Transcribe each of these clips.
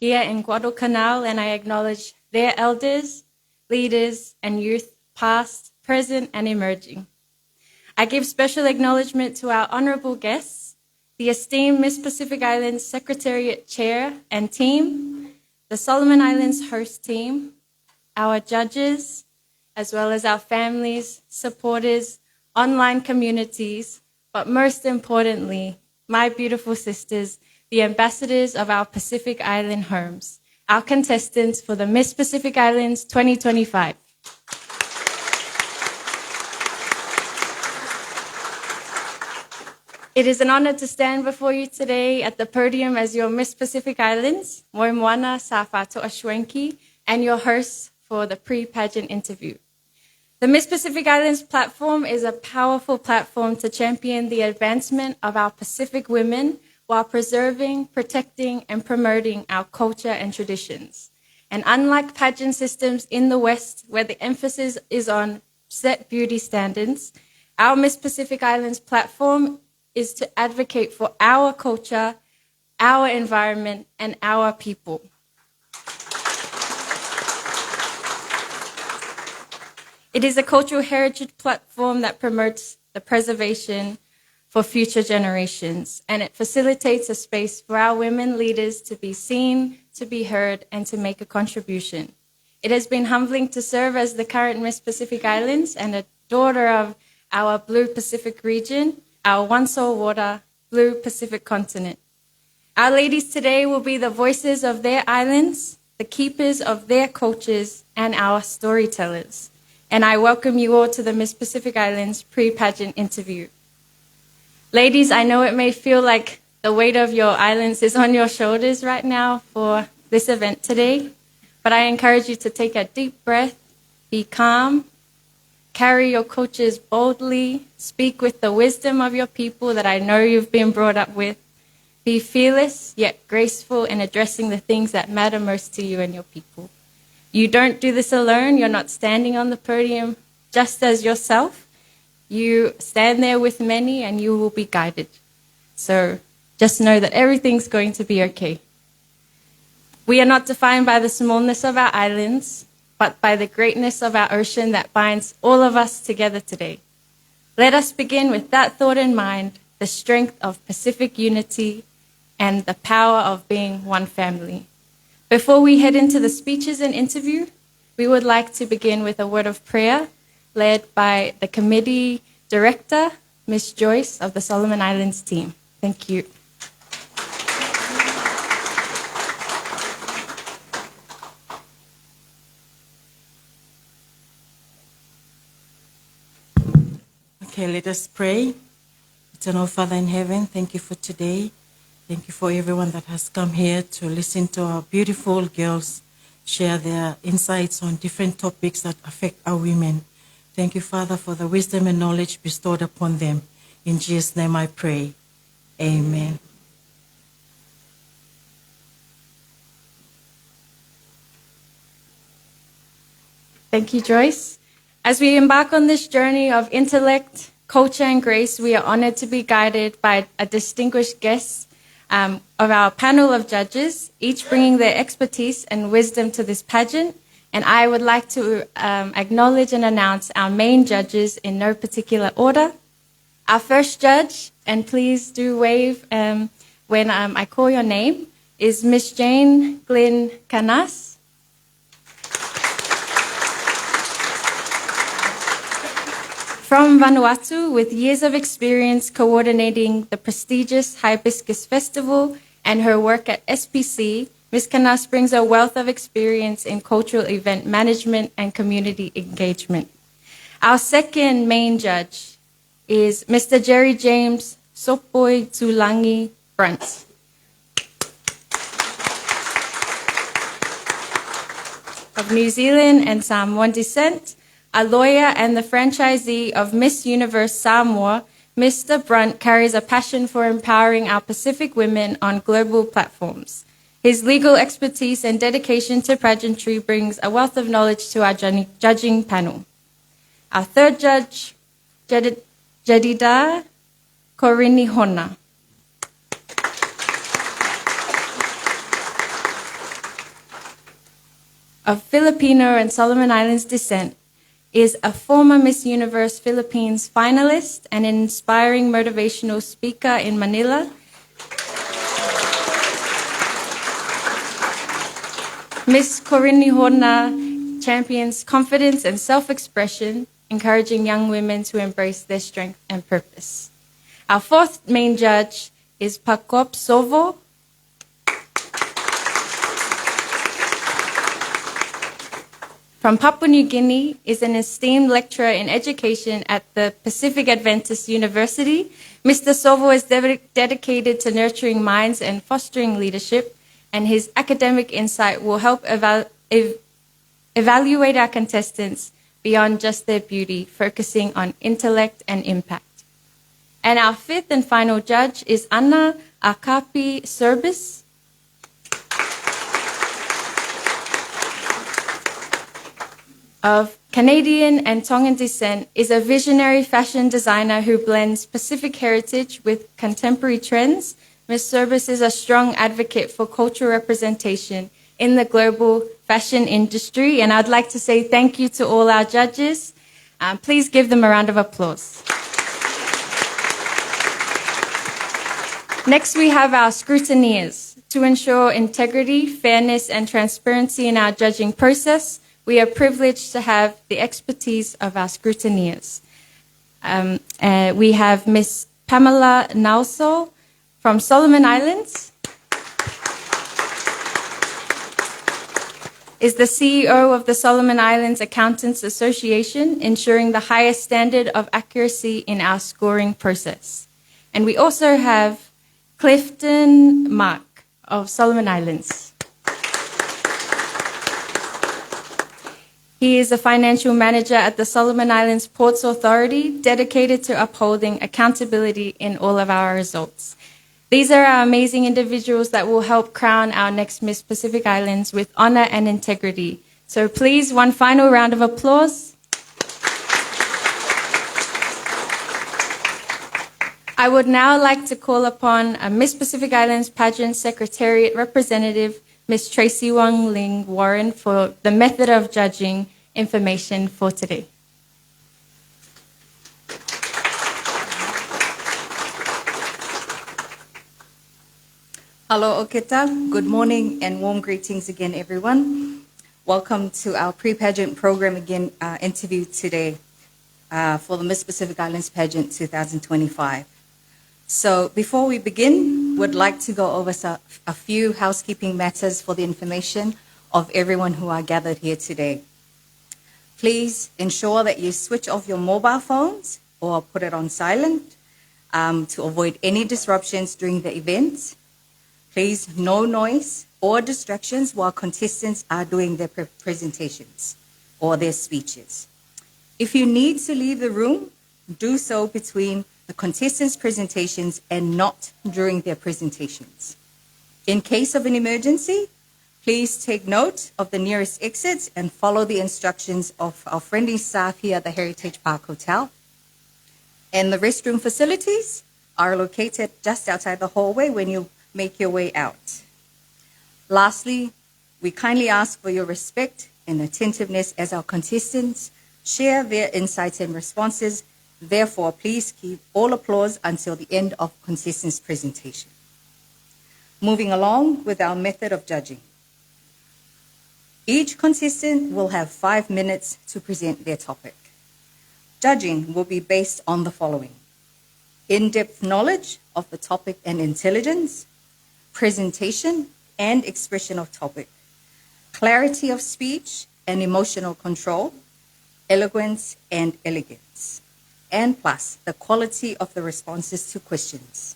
here in Guadalcanal, and I acknowledge their elders, leaders, and youth past, present, and emerging. I give special acknowledgement to our honourable guests, the esteemed Miss Pacific Islands Secretariat Chair and team, the Solomon Islands host team, our judges, as well as our families, supporters, online communities, but most importantly, my beautiful sisters, the ambassadors of our Pacific Island homes, our contestants for the Miss Pacific Islands 2025. It is an honor to stand before you today at the podium as your Miss Pacific Islands, Moimoana Safato Ashwenki, and your host for the pre-pageant interview. The Miss Pacific Islands platform is a powerful platform to champion the advancement of our Pacific women while preserving, protecting, and promoting our culture and traditions. And unlike pageant systems in the West, where the emphasis is on set beauty standards, our Miss Pacific Islands platform is to advocate for our culture, our environment, and our people. It is a cultural heritage platform that promotes the preservation for future generations, and it facilitates a space for our women leaders to be seen, to be heard, and to make a contribution. It has been humbling to serve as the current Miss Pacific Islands and a daughter of our Blue Pacific region, our one soul water, Blue Pacific continent. Our ladies today will be the voices of their islands, the keepers of their cultures, and our storytellers. And I welcome you all to the Miss Pacific Islands pre-pageant interview. Ladies, I know it may feel like the weight of your islands is on your shoulders right now for this event today, but I encourage you to take a deep breath, be calm, carry your cultures boldly, speak with the wisdom of your people that I know you've been brought up with, be fearless yet graceful in addressing the things that matter most to you and your people. You don't do this alone. You're not standing on the podium just as yourself. You stand there with many and you will be guided. So just know that everything's going to be okay. We are not defined by the smallness of our islands, but by the greatness of our ocean that binds all of us together today. Let us begin with that thought in mind, the strength of Pacific unity and the power of being one family. Before we head into the speeches and interview, we would like to begin with a word of prayer led by the committee director, Ms. Joyce of the Solomon Islands team. Thank you. Okay, let us pray. Eternal Father in heaven, thank you for today. Thank you for everyone that has come here to listen to our beautiful girls share their insights on different topics that affect our women. Thank you, Father, for the wisdom and knowledge bestowed upon them. In Jesus' name I pray. Amen. Thank you, Joyce. As we embark on this journey of intellect, culture, and grace, we are honored to be guided by a distinguished guest of our panel of judges, each bringing their expertise and wisdom to this pageant. And I would like to acknowledge and announce our main judges in no particular order. Our first judge, and please do wave when I call your name, is Miss Jane Glynn Canas. From Vanuatu, with years of experience coordinating the prestigious Hibiscus Festival and her work at SPC, Ms. Canas brings a wealth of experience in cultural event management and community engagement. Our second main judge is Mr. Jerry James Sopoi Tulangi Brunt. Of New Zealand and Samoan descent, a lawyer and the franchisee of Miss Universe Samoa, Mr. Brunt carries a passion for empowering our Pacific women on global platforms. His legal expertise and dedication to pageantry brings a wealth of knowledge to our judging panel. Our third judge, Jedida Korini Hona. of Filipino and Solomon Islands descent, is a former Miss Universe Philippines finalist and an inspiring motivational speaker in Manila. Miss Corinne Horna champions confidence and self-expression, encouraging young women to embrace their strength and purpose. Our fourth main judge is Pakop Sovo. From Papua New Guinea, is an esteemed lecturer in education at the Pacific Adventist University. Mr. Sovo is dedicated to nurturing minds and fostering leadership, and his academic insight will help evaluate our contestants beyond just their beauty, focusing on intellect and impact. And our fifth and final judge is Anna Akapi Service. Of Canadian and Tongan descent, is a visionary fashion designer who blends Pacific heritage with contemporary trends. Ms. Service is a strong advocate for cultural representation in the global fashion industry, and I'd like to say thank you to all our judges. Please give them a round of applause. Next, we have our scrutineers. To ensure integrity, fairness, and transparency in our judging process, we are privileged to have the expertise of our scrutineers. We have Ms. Pamela Nauso from Solomon Islands, is the CEO of the Solomon Islands Accountants Association, ensuring the highest standard of accuracy in our scoring process. And we also have Clifton Mark of Solomon Islands. He is a financial manager at the Solomon Islands Ports Authority, dedicated to upholding accountability in all of our results. These are our amazing individuals that will help crown our next Miss Pacific Islands with honor and integrity. So please, one final round of applause. I would now like to call upon a Miss Pacific Islands Pageant Secretariat representative, Ms. Tracy Wong Ling Warren, for the method of judging information for today. Hello, Oketa. Good morning and warm greetings again, everyone. Welcome to our pre-pageant program again, interview today for the Miss Pacific Islands Pageant 2025. So before we begin, we'd like to go over a few housekeeping matters for the information of everyone who are gathered here today. Please ensure that you switch off your mobile phones or put it on silent to avoid any disruptions during the event. Please, no noise or distractions while contestants are doing their presentations or their speeches. If you need to leave the room, do so between the contestants' presentations and not during their presentations. In case of an emergency, please take note of the nearest exits and follow the instructions of our friendly staff here at the Heritage Park Hotel. And the restroom facilities are located just outside the hallway when you make your way out. Lastly, we kindly ask for your respect and attentiveness as our contestants share their insights and responses. Therefore, please keep all applause until the end of contestants' presentation. Moving along with our method of judging. Each contestant will have 5 minutes to present their topic. Judging will be based on the following: in-depth knowledge of the topic and intelligence, presentation and expression of topic, clarity of speech and emotional control, eloquence and elegance, and plus the quality of the responses to questions.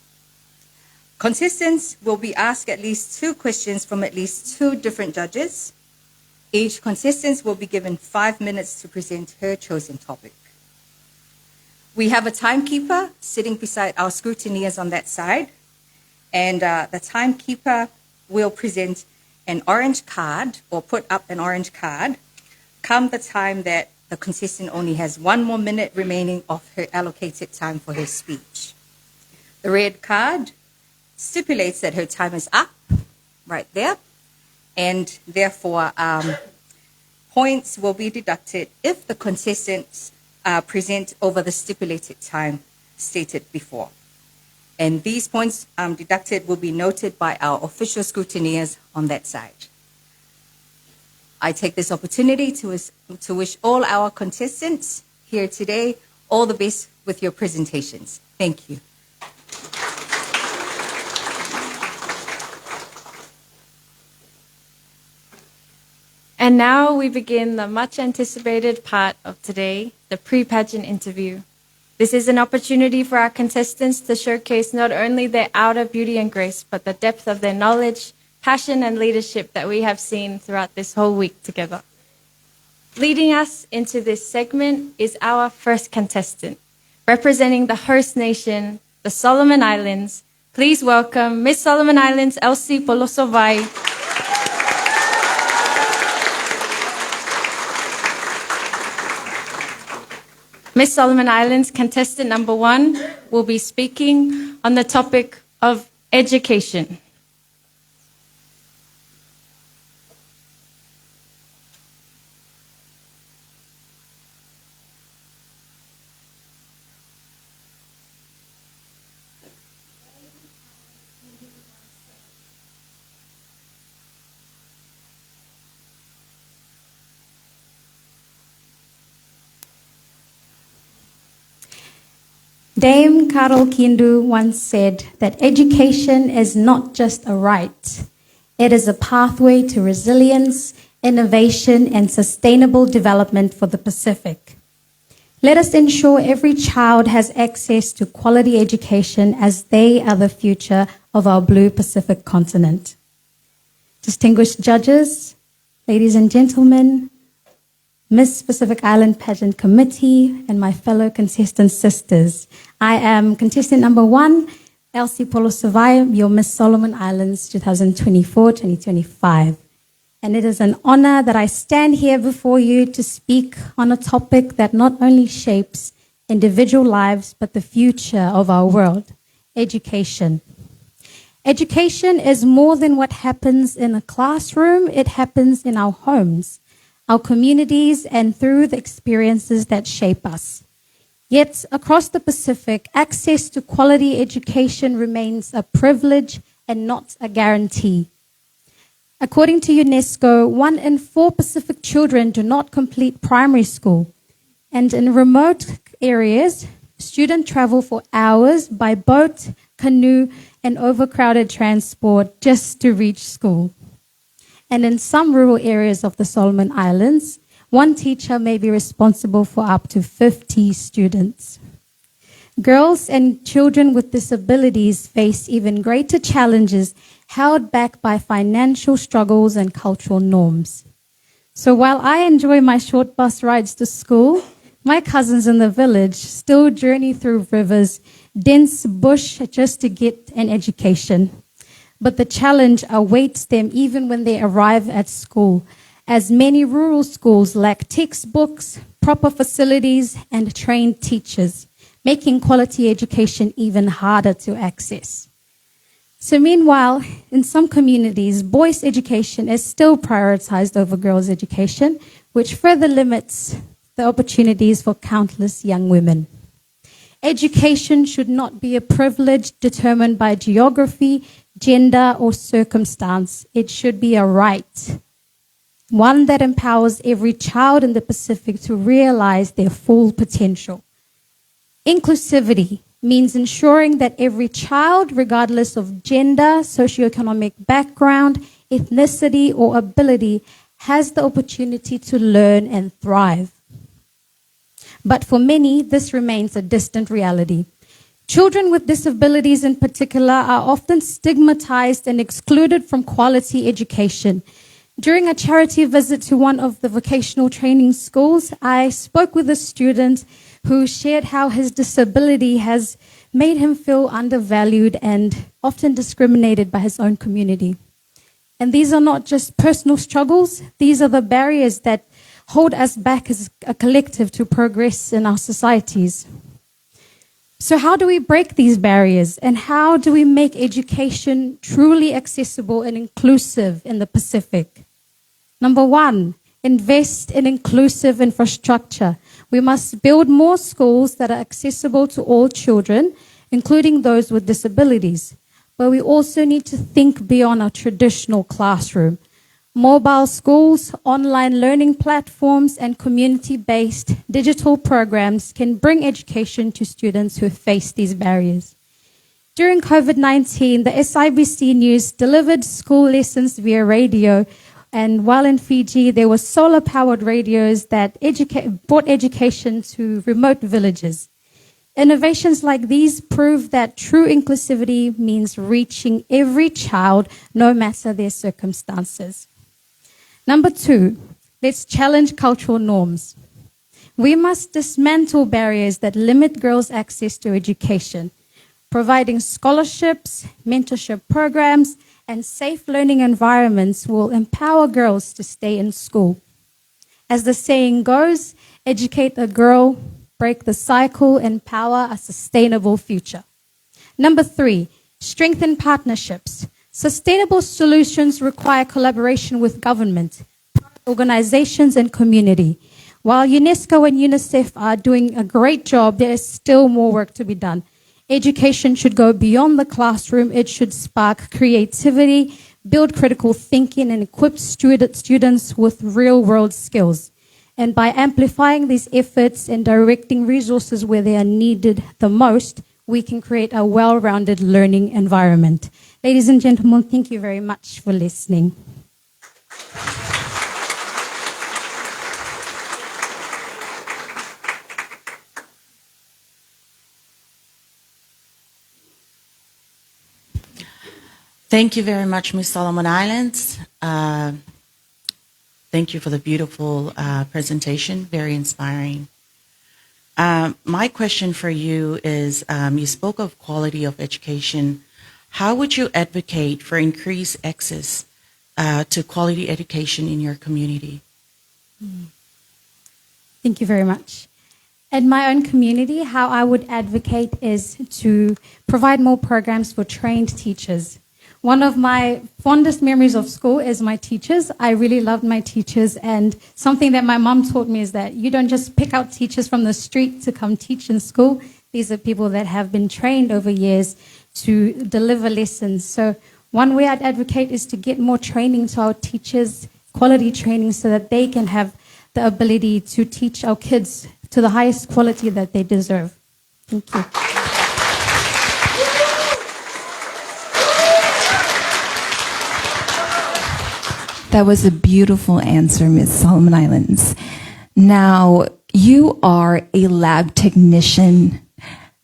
Contestants will be asked at least 2 questions from at least 2 different judges. Each contestant will be given 5 minutes to present her chosen topic. We have a timekeeper sitting beside our scrutineers on that side, and the timekeeper will present an orange card or put up an orange card come the time that the contestant only has 1 more minute remaining of her allocated time for her speech. The red card stipulates that her time is up right there, and therefore Points will be deducted if the contestants present over the stipulated time stated before. And these points deducted will be noted by our official scrutineers on that side. I take this opportunity to wish all our contestants here today all the best with your presentations. Thank you. And now we begin the much anticipated part of today, the pre-pageant interview. This is an opportunity for our contestants to showcase not only their outer beauty and grace, but the depth of their knowledge, passion, and leadership that we have seen throughout this whole week together. Leading us into this segment is our first contestant, representing the host nation, the Solomon Islands. Please welcome Miss Solomon Islands, Elsie Polosovai. Miss Solomon Islands contestant number 1 will be speaking on the topic of education. Dame Carol Kindu once said that education is not just a right, it is a pathway to resilience, innovation, and sustainable development for the Pacific. Let us ensure every child has access to quality education as they are the future of our blue Pacific continent. Distinguished judges, ladies and gentlemen, Miss Pacific Island Pageant Committee, and my fellow contestant sisters. I am contestant number 1, Elsie Polosovai, your Miss Solomon Islands 2024-2025. And it is an honor that I stand here before you to speak on a topic that not only shapes individual lives, but the future of our world, education. Education is more than what happens in a classroom. It happens in our homes, our communities, and through the experiences that shape us. Yet, across the Pacific, access to quality education remains a privilege and not a guarantee. According to UNESCO, 1 in 4 Pacific children do not complete primary school. And in remote areas, students travel for hours by boat, canoe, and overcrowded transport just to reach school. And in some rural areas of the Solomon Islands, 1 teacher may be responsible for up to 50 students. Girls and children with disabilities face even greater challenges, held back by financial struggles and cultural norms. So while I enjoy my short bus rides to school, my cousins in the village still journey through rivers, dense bush just to get an education. But the challenge awaits them even when they arrive at school, as many rural schools lack textbooks, proper facilities, and trained teachers, making quality education even harder to access. So meanwhile, in some communities, boys' education is still prioritized over girls' education, which further limits the opportunities for countless young women. Education should not be a privilege determined by geography, gender, or circumstance. It should be a right, one that empowers every child in the Pacific to realize their full potential. Inclusivity means ensuring that every child, regardless of gender, socioeconomic background, ethnicity, or ability, has the opportunity to learn and thrive. But for many, this remains a distant reality. Children with disabilities in particular are often stigmatized and excluded from quality education. During a charity visit to one of the vocational training schools, I spoke with a student who shared how his disability has made him feel undervalued and often discriminated by his own community. And these are not just personal struggles, these are the barriers that hold us back as a collective to progress in our societies. So how do we break these barriers, and how do we make education truly accessible and inclusive in the Pacific? Number 1, invest in inclusive infrastructure. We must build more schools that are accessible to all children, including those with disabilities. But we also need to think beyond our traditional classroom. Mobile schools, online learning platforms, and community-based digital programs can bring education to students who face these barriers. During COVID-19, the SIBC News delivered school lessons via radio, and while in Fiji, there were solar-powered radios that brought education to remote villages. Innovations like these prove that true inclusivity means reaching every child, no matter their circumstances. Number 2, let's challenge cultural norms. We must dismantle barriers that limit girls' access to education. Providing scholarships, mentorship programs, and safe learning environments will empower girls to stay in school. As the saying goes, educate a girl, break the cycle, and power a sustainable future. Number 3, strengthen partnerships. Sustainable solutions require collaboration with government, organizations, and community. While UNESCO and UNICEF are doing a great job, there is still more work to be done. Education should go beyond the classroom. It should spark creativity, build critical thinking, and equip students with real-world skills. And by amplifying these efforts and directing resources where they are needed the most, we can create a well-rounded learning environment. Ladies and gentlemen, thank you very much for listening. Thank you very much, Ms. Solomon Islands. Thank you for the beautiful presentation, very inspiring. My question for you is, you spoke of quality of education. How would you advocate for increased access to quality education in your community? Thank you very much. In my own community, how I would advocate is to provide more programs for trained teachers. One of my fondest memories of school is my teachers. I really loved my teachers, and something that my mom taught me is that you don't just pick out teachers from the street to come teach in school. These are people that have been trained over years to deliver lessons. So one way I'd advocate is to get more training to our teachers, quality training, so that they can have the ability to teach our kids to the highest quality that they deserve. Thank you. That was a beautiful answer, Ms. Solomon Islands. Now, you are a lab technician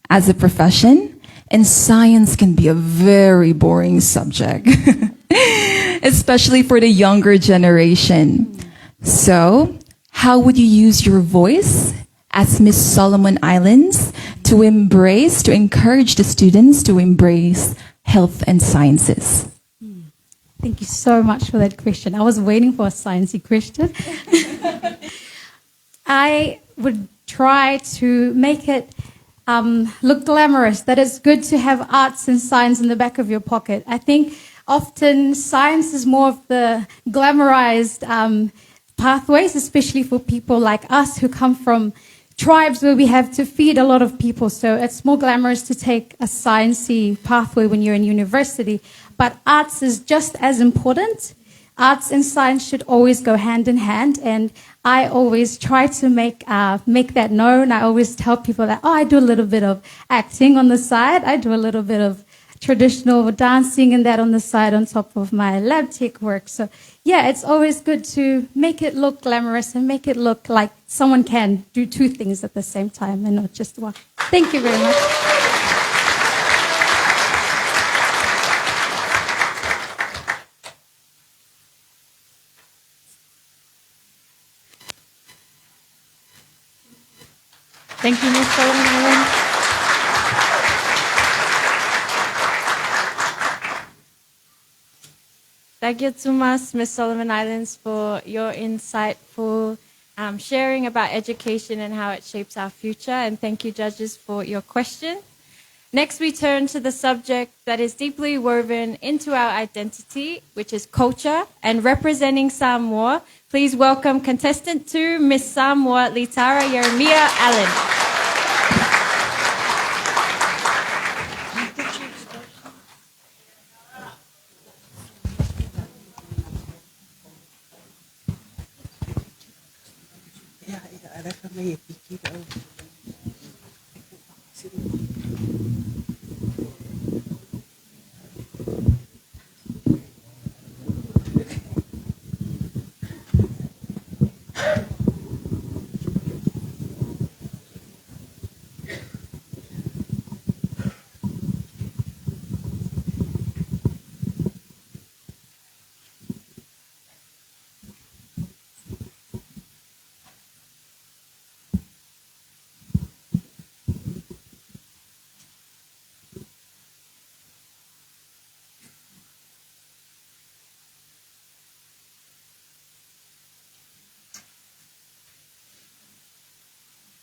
as a profession, and science can be a very boring subject, especially for the younger generation. So, how would you use your voice as Ms. Solomon Islands to encourage the students to embrace health and sciences? Thank you so much for that question. I was waiting for a sciencey question. I would try to make it look glamorous, that it's good to have arts and science in the back of your pocket. I think often science is more of the glamorized pathways, especially for people like us who come from tribes where we have to feed a lot of people. So it's more glamorous to take a sciencey pathway when you're in university. But arts is just as important. Arts and science should always go hand in hand, and I always try to make that known. I always tell people that, I do a little bit of acting on the side. I do a little bit of traditional dancing and that on the side on top of my lab tech work. So, yeah, it's always good to make it look glamorous and make it look like someone can do two things at the same time and not just one. Thank you very much. Thank you, Ms. Solomon Islands. Thank you so much, Ms. Solomon Islands, for your insightful sharing about education and how it shapes our future. And thank you, judges, for your question. Next, we turn to the subject that is deeply woven into our identity, which is culture, and representing Samoa. Please welcome contestant 2, Miss Samoa Litara Yeremia Allen.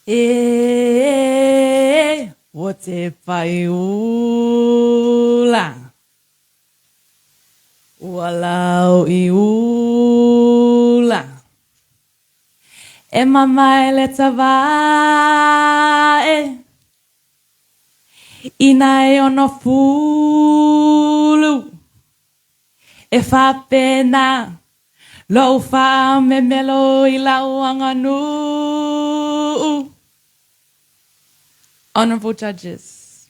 E o te paiula walau iula e mamai le tavae ina e ono fulu e whapena lo wha me melo i lau anganu. Honorable judges,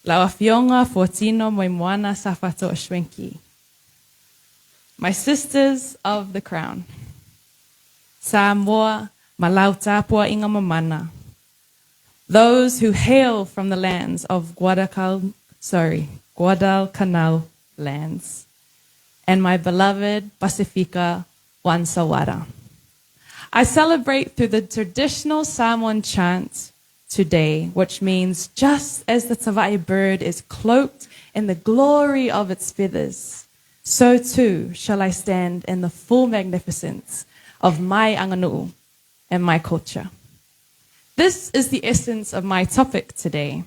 Lauafionga Fortino Moimoana Safato Ashwenki, my sisters of the crown, Samoa Malautapua Ingamamana, those who hail from the lands of Guadalcanal lands, and my beloved Pacifica Wansawara. I celebrate through the traditional Samoan chant today, which means just as the tawai bird is cloaked in the glory of its feathers, so too shall I stand in the full magnificence of my anganuu and my culture. This is the essence of my topic today.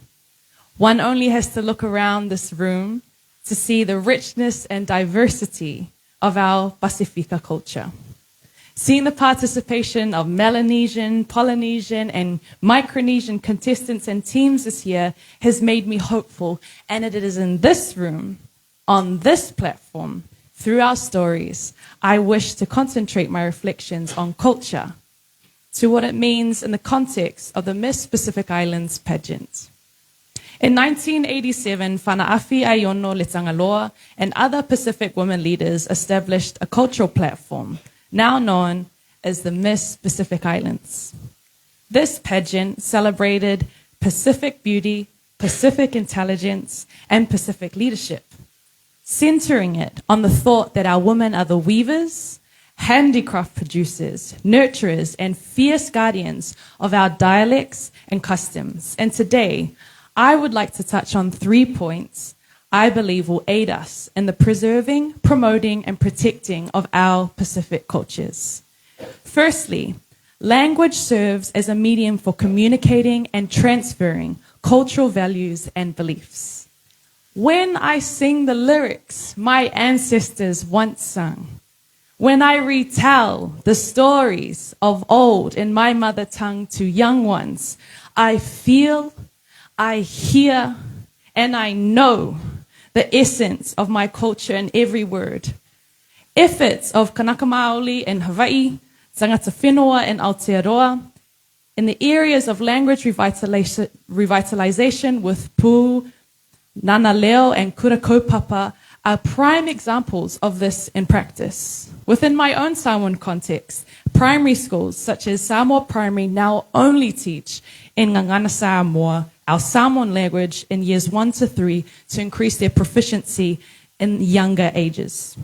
One only has to look around this room to see the richness and diversity of our Pacifica culture. Seeing the participation of Melanesian, Polynesian, and Micronesian contestants and teams this year has made me hopeful, and it is in this room, on this platform, through our stories, I wish to concentrate my reflections on culture, to what it means in the context of the Miss Pacific Islands pageant. In 1987, Fana'afi Aiono Letangaloa and other Pacific women leaders established a cultural platform, now known as the Miss Pacific Islands. This pageant celebrated Pacific beauty, Pacific intelligence, and Pacific leadership, centering it on the thought that our women are the weavers, handicraft producers, nurturers, and fierce guardians of our dialects and customs. And today, I would like to touch on 3 points I believe will aid us in the preserving, promoting, and protecting of our Pacific cultures. Firstly, language serves as a medium for communicating and transferring cultural values and beliefs. When I sing the lyrics my ancestors once sung, when I retell the stories of old in my mother tongue to young ones, I feel, I hear, and I know the essence of my culture in every word. Efforts of Kanaka Maoli in Hawaii, Tangata Whenua in Aotearoa, in the areas of language revitalization with Pū, Nana Leo, and Kura Kaupapa are prime examples of this in practice. Within my own Samoan context, primary schools such as Samoa Primary now only teach in Ngangana Samoa, our Samoan language, in years 1 to 3 to increase their proficiency in younger ages.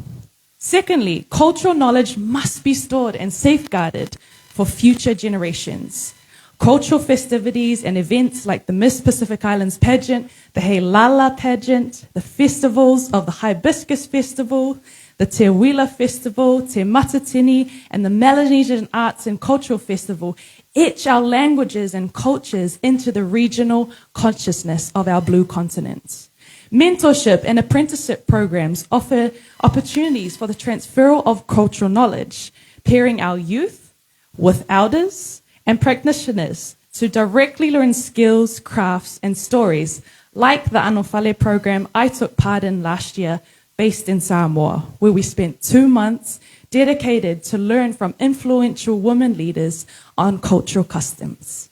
Secondly, cultural knowledge must be stored and safeguarded for future generations. Cultural festivities and events like the Miss Pacific Islands pageant, the Heilala pageant, the festivals of the Hibiscus Festival, the Te Wila Festival, Te Matatini, and the Melanesian Arts and Cultural Festival etch our languages and cultures into the regional consciousness of our blue continent. Mentorship and apprenticeship programs offer opportunities for the transfer of cultural knowledge, pairing our youth with elders and practitioners to directly learn skills, crafts, and stories, like the Anofale program I took part in last year, based in Samoa, where we spent 2 months dedicated to learn from influential women leaders on cultural customs.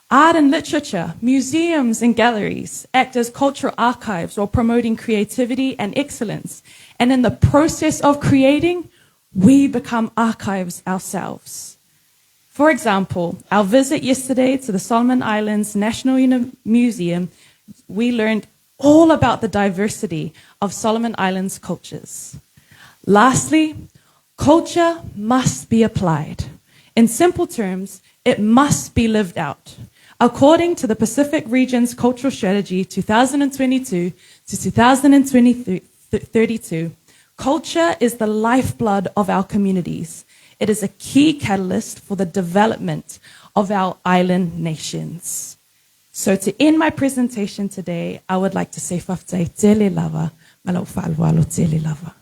Art and literature, museums and galleries act as cultural archives while promoting creativity and excellence. And in the process of creating, we become archives ourselves. For example, our visit yesterday to the Solomon Islands National Museum, we learned all about the diversity of Solomon Islands cultures. Lastly, culture must be applied. In simple terms, it must be lived out. According to the Pacific Region's Cultural Strategy 2022 to 2032, culture is the lifeblood of our communities. It is a key catalyst for the development of our island nations. So to end my presentation today, I would like to say whaftai tele lava, malau whaalwalo tele lava.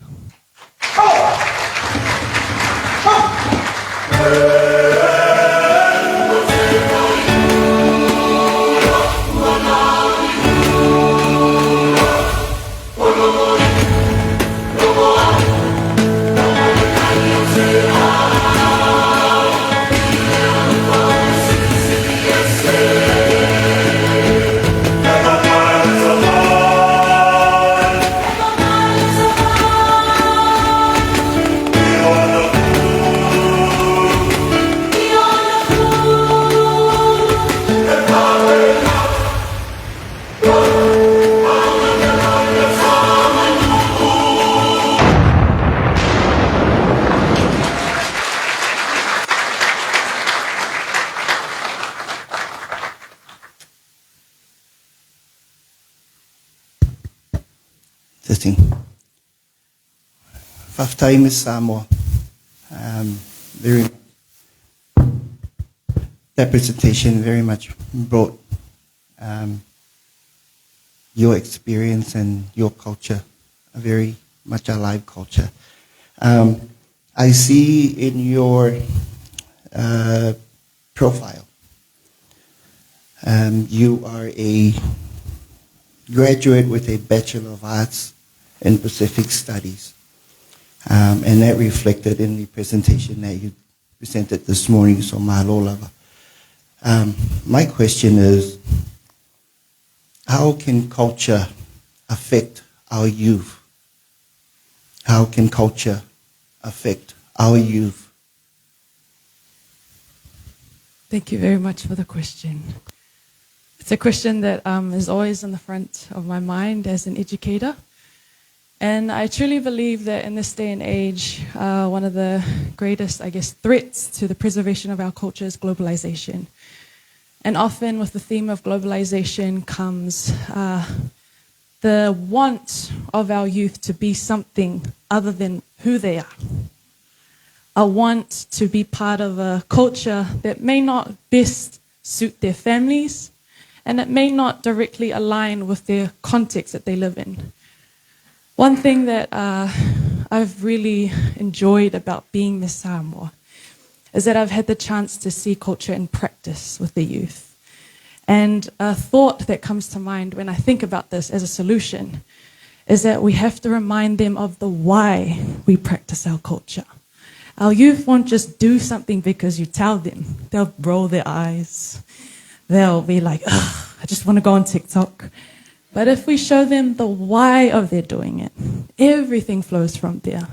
Testing. Whaftai Miss Samoa. That presentation very much brought your experience and your culture, a very much alive culture. I see in your profile, you are a graduate with a Bachelor of Arts in Pacific Studies. And that reflected in the presentation that you presented this morning, so mahalo lava. My question is, how can culture affect our youth? How can culture affect our youth? Thank you very much for the question. It's a question that is always in the front of my mind as an educator. And I truly believe that in this day and age, one of the greatest, threats to the preservation of our culture is globalization. And often with the theme of globalization comes the want of our youth to be something other than who they are. A want to be part of a culture that may not best suit their families, and it may not directly align with their context that they live in. One thing that I've really enjoyed about being Miss Samoa is that I've had the chance to see culture in practice with the youth. And a thought that comes to mind when I think about this as a solution is that we have to remind them of the why we practice our culture. Our youth won't just do something because you tell them. They'll roll their eyes. They'll be like, ugh, I just want to go on TikTok. But if we show them the why of their doing it, everything flows from there.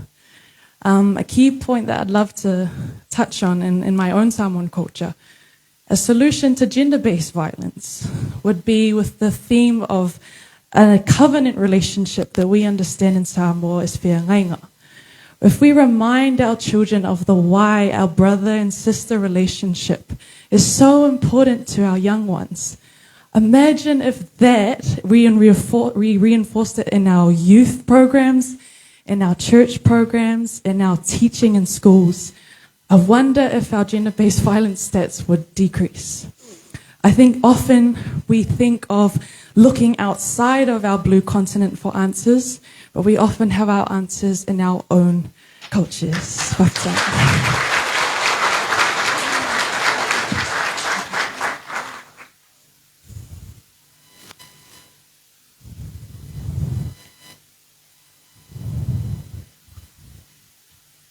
A key point that I'd love to touch on in my own Samoan culture, a solution to gender-based violence would be with the theme of a covenant relationship that we understand in Samoa as whiangainga. If we remind our children of the why our brother and sister relationship is so important to our young ones, imagine if that we reinforced it in our youth programs in our church programs, in our teaching in schools, I wonder if our gender-based violence stats would decrease. I think often we think of looking outside of our blue continent for answers, but we often have our answers in our own cultures.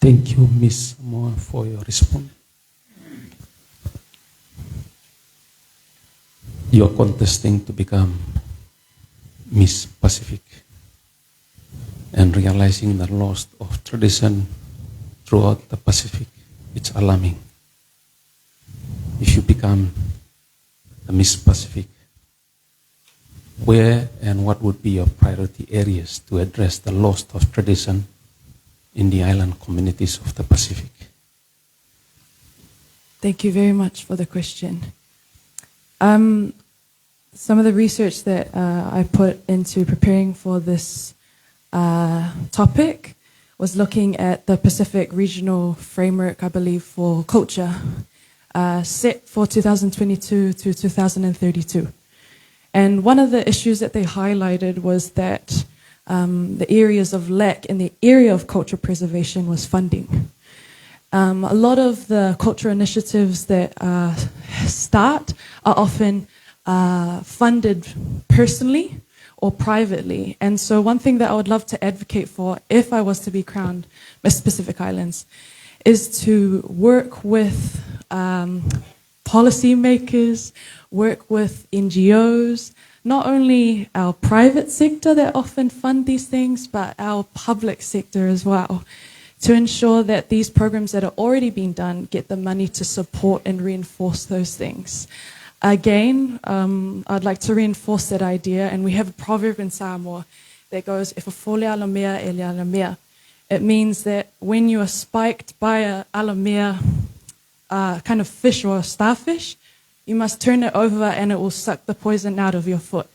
Thank you, Ms. Moore, for your response. You are contesting to become Miss Pacific and realizing the loss of tradition throughout the Pacific. It's alarming. If you become the Miss Pacific, where and what would be your priority areas to address the loss of tradition in the island communities of the Pacific? Thank you very much for the question. Some of the research that I put into preparing for this topic was looking at the Pacific Regional Framework, I believe, for culture, set for 2022 to 2032. And one of the issues that they highlighted was that the areas of lack in the area of cultural preservation was funding. A lot of the cultural initiatives that start are often funded personally or privately. And so one thing that I would love to advocate for if I was to be crowned Miss Pacific Islands is to work with policymakers, work with NGOs, not only our private sector that often fund these things, but our public sector as well, to ensure that these programs that are already being done get the money to support and reinforce those things. Again, I'd like to reinforce that idea, and we have a proverb in Samoa that goes, "If a fole alamea, ele alamea." It means that when you are spiked by a alamea kind of fish or a starfish, you must turn it over and it will suck the poison out of your foot.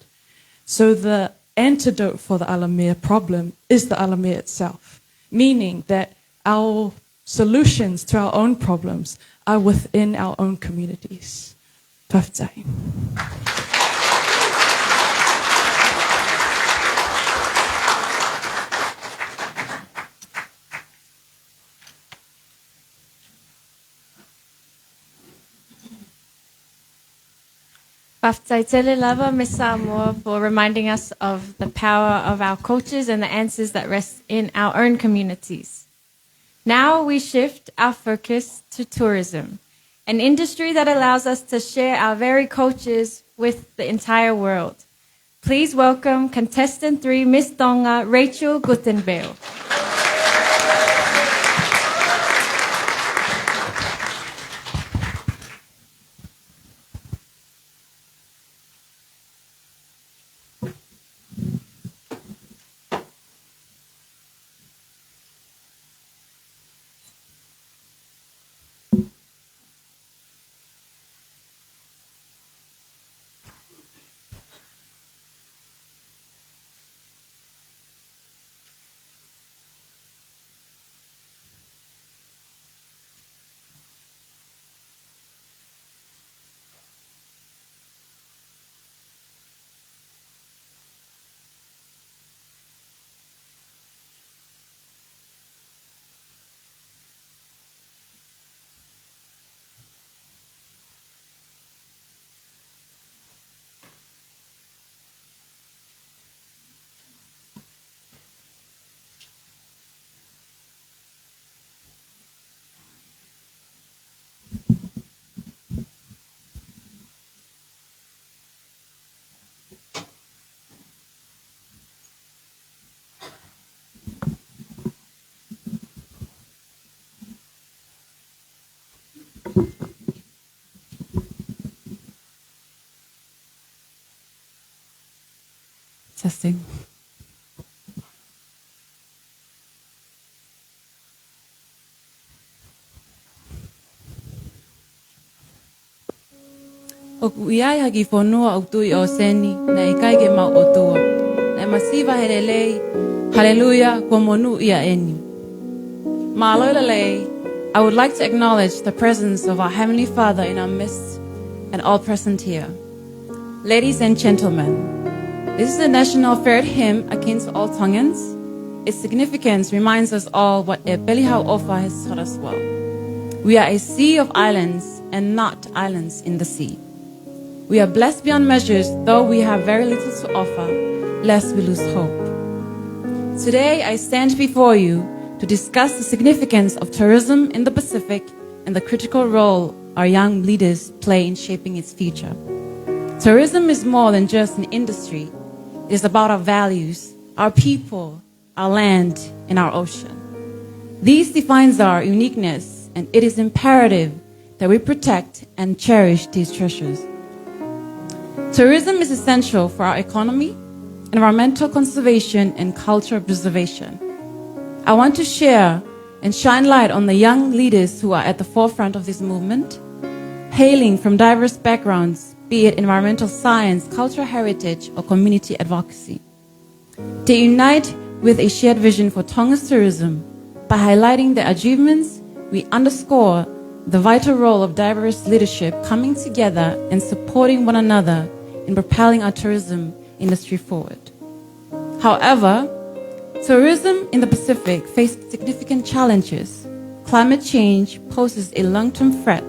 So the antidote for the alamea problem is the alamea itself, meaning that our solutions to our own problems are within our own communities. Taftai. Whaftaitele lava Miss Samoa for reminding us of the power of our cultures and the answers that rest in our own communities. Now we shift our focus to tourism, an industry that allows us to share our very cultures with the entire world. Please welcome contestant 3, Miss Tonga, Rachel Guttenbell. Testing. O ku iai haki whanua o tui o seni, na i kai ke mau o tua. Na masiva helele, hallelujah, gomonu ia enu. Ma'aloilale, I would like to acknowledge the presence of our Heavenly Father in our midst and all present here. Ladies and gentlemen, this is a national favorite hymn akin to all Tongans. Its significance reminds us all what E Belihau Ofa has taught us well. We are a sea of islands and not islands in the sea. We are blessed beyond measures, though we have very little to offer, lest we lose hope. Today, I stand before you to discuss the significance of tourism in the Pacific and the critical role our young leaders play in shaping its future. Tourism is more than just an industry. It is about our values, our people, our land, and our ocean. These defines our uniqueness, and it is imperative that we protect and cherish these treasures. Tourism is essential for our economy, environmental conservation, and cultural preservation. I want to share and shine light on the young leaders who are at the forefront of this movement, hailing from diverse backgrounds, be it environmental science, cultural heritage, or community advocacy. They unite with a shared vision for Tonga's tourism. By highlighting their achievements, we underscore the vital role of diverse leadership coming together and supporting one another in propelling our tourism industry forward. However, tourism in the Pacific faces significant challenges. Climate change poses a long-term threat,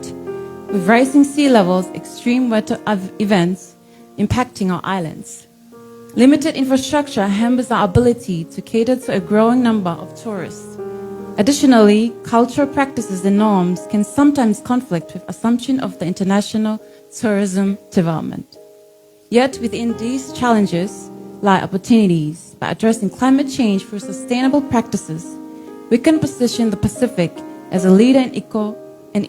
with rising sea levels, extreme weather events impacting our islands. Limited infrastructure hampers our ability to cater to a growing number of tourists. Additionally, cultural practices and norms can sometimes conflict with assumption of the international tourism development. Yet within these challenges lie opportunities. By addressing climate change through sustainable practices, we can position the Pacific as a leader in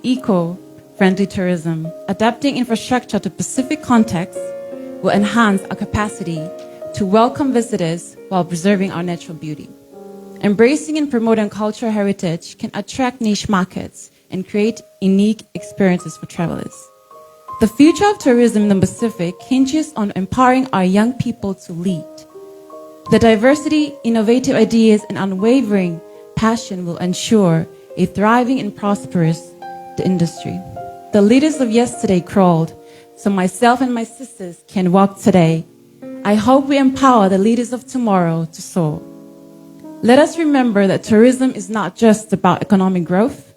eco-friendly tourism. Adapting infrastructure to Pacific contexts will enhance our capacity to welcome visitors while preserving our natural beauty. Embracing and promoting cultural heritage can attract niche markets and create unique experiences for travelers. The future of tourism in the Pacific hinges on empowering our young people to lead. The diversity, innovative ideas, and unwavering passion will ensure a thriving and prosperous industry. The leaders of yesterday crawled, so myself and my sisters can walk today. I hope we empower the leaders of tomorrow to soar. Let us remember that tourism is not just about economic growth.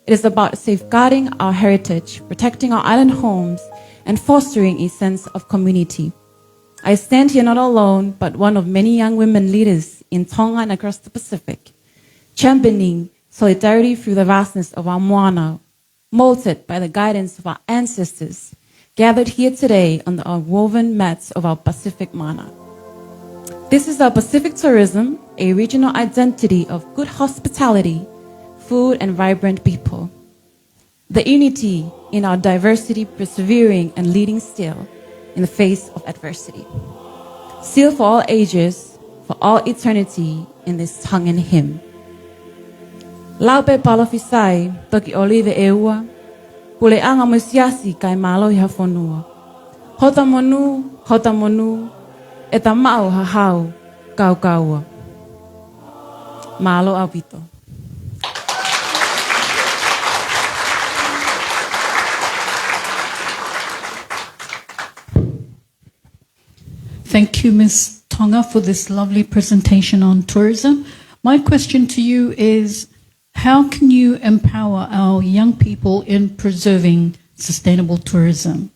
It is about safeguarding our heritage, protecting our island homes, and fostering a sense of community. I stand here not alone, but one of many young women leaders in Tonga and across the Pacific, championing solidarity through the vastness of our moana, molded by the guidance of our ancestors, gathered here today on the woven mats of our Pacific mana. This is our Pacific tourism, a regional identity of good hospitality, food, and vibrant people. The unity in our diversity, persevering and leading still in the face of adversity. Still for all ages, for all eternity in this Tongan hymn. Laupe palofisai toki olive eua, pule anga musiasi kai malo iha fonua. Hota monu, e ta mao hahau, kau kaua. Malo avito. Thank you, Ms. Tonga, for this lovely presentation on tourism. My question to you is, how can you empower our young people in preserving sustainable tourism?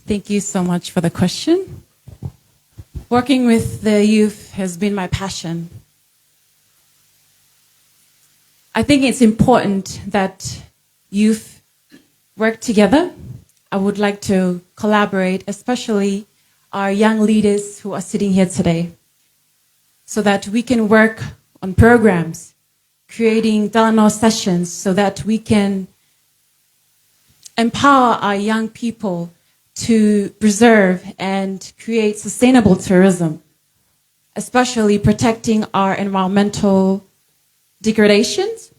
Thank you so much for the question. Working with the youth has been my passion. I think it's important that youth work together. I would like to collaborate, especially our young leaders who are sitting here today, so that we can work on programs, creating Delano sessions so that we can empower our young people to preserve and create sustainable tourism, especially protecting our environmental degradations,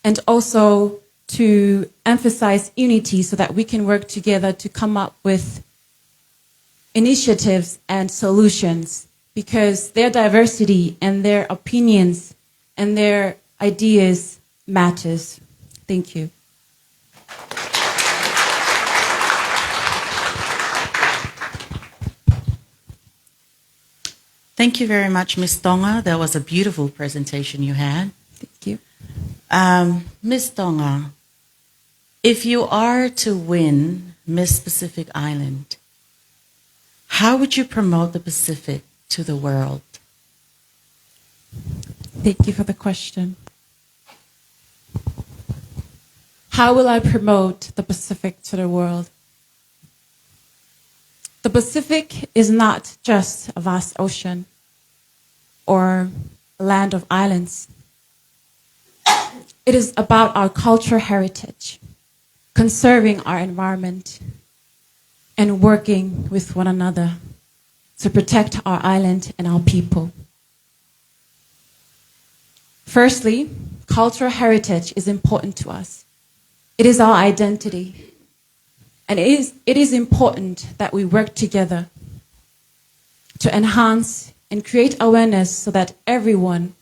and also to emphasize unity so that we can work together to come up with initiatives and solutions because their diversity and their opinions and their ideas matters. Thank you. Thank you very much, Ms. Tonga. That was a beautiful presentation you had. Thank you. Ms. Tonga, if you are to win Miss Pacific Island, how would you promote the Pacific to the world? Thank you for the question. How will I promote the Pacific to the world? The Pacific is not just a vast ocean or a land of islands. It is about our cultural heritage, conserving our environment, and working with one another to protect our island and our people. Firstly, cultural heritage is important to us. It is our identity. And it is important that we work together to enhance and create awareness so that everyone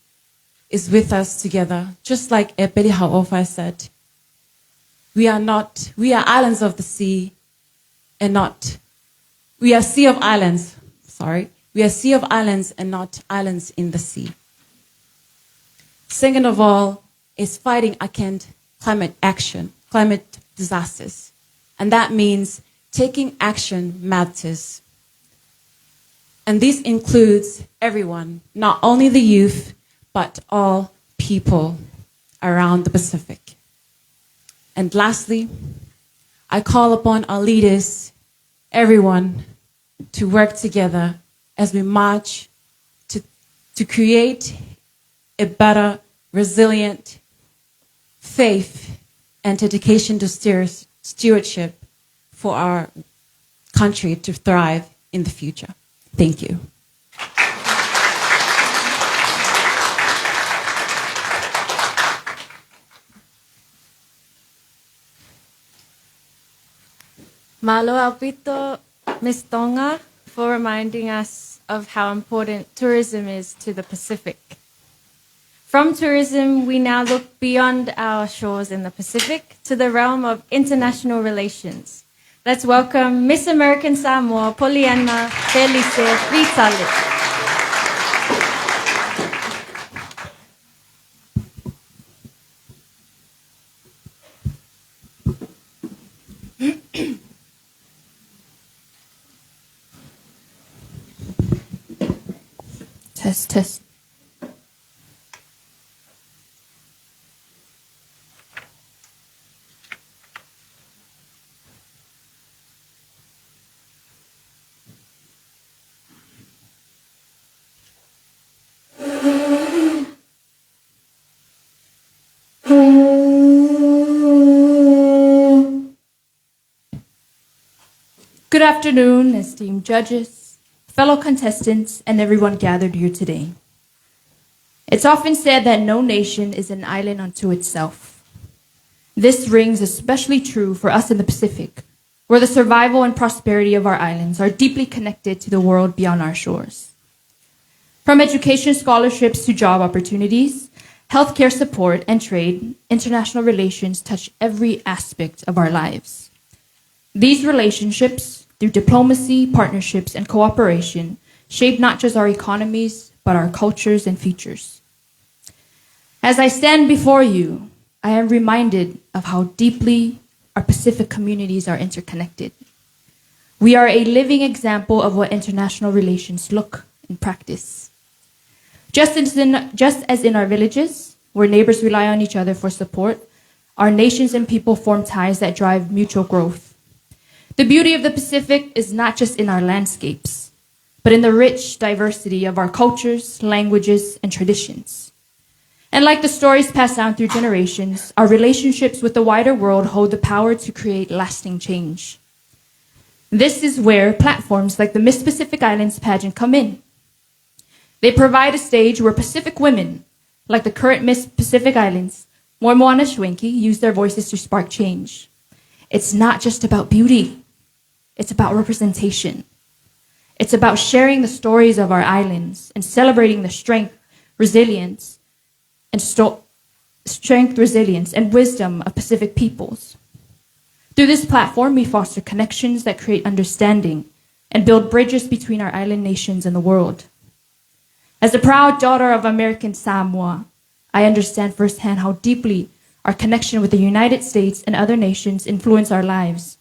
is with us together. Just like Epeli Haofa said, we are islands of the sea and not, we are sea of islands, sorry. We are sea of islands and not islands in the sea. Second of all is fighting against climate disasters. And that means taking action matters. And this includes everyone, not only the youth, but all people around the Pacific. And lastly, I call upon our leaders, everyone, to work together as we march to create a better, resilient faith and dedication to stewardship for our country to thrive in the future. Thank you. Malo Alpito, Ms. Tonga, for reminding us of how important tourism is to the Pacific. From tourism, we now look beyond our shores in the Pacific to the realm of international relations. Let's welcome Miss American Samoa, Poliana Felice Ritale. Test. Good afternoon, esteemed judges, fellow contestants, and everyone gathered here today. It's often said that no nation is an island unto itself. This rings especially true for us in the Pacific, where the survival and prosperity of our islands are deeply connected to the world beyond our shores. From education scholarships to job opportunities, healthcare support and trade, international relations touch every aspect of our lives. These relationships, through diplomacy, partnerships, and cooperation, shape not just our economies, but our cultures and futures. As I stand before you, I am reminded of how deeply our Pacific communities are interconnected. We are a living example of what international relations look in practice. Just as in our villages, where neighbors rely on each other for support, our nations and people form ties that drive mutual growth. The beauty of the Pacific is not just in our landscapes, but in the rich diversity of our cultures, languages, and traditions. And like the stories passed down through generations, our relationships with the wider world hold the power to create lasting change. This is where platforms like the Miss Pacific Islands pageant come in. They provide a stage where Pacific women, like the current Miss Pacific Islands, Moimoana Schwenke, use their voices to spark change. It's not just about beauty. It's about representation. It's about sharing the stories of our islands and celebrating the resilience, and wisdom of Pacific peoples. Through this platform, we foster connections that create understanding and build bridges between our island nations and the world. As a proud daughter of American Samoa, I understand firsthand how deeply our connection with the United States and other nations influence our lives.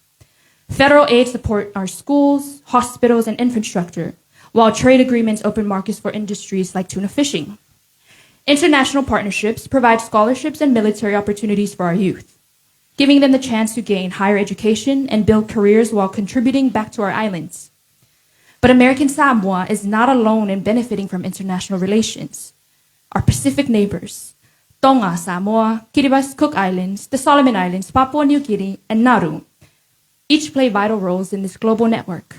Federal aid support our schools, hospitals, and infrastructure, while trade agreements open markets for industries like tuna fishing. International partnerships provide scholarships and military opportunities for our youth, giving them the chance to gain higher education and build careers while contributing back to our islands. But American Samoa is not alone in benefiting from international relations. Our Pacific neighbors, Tonga, Samoa, Kiribati, Cook Islands, the Solomon Islands, Papua New Guinea, and Nauru, each play vital roles in this global network.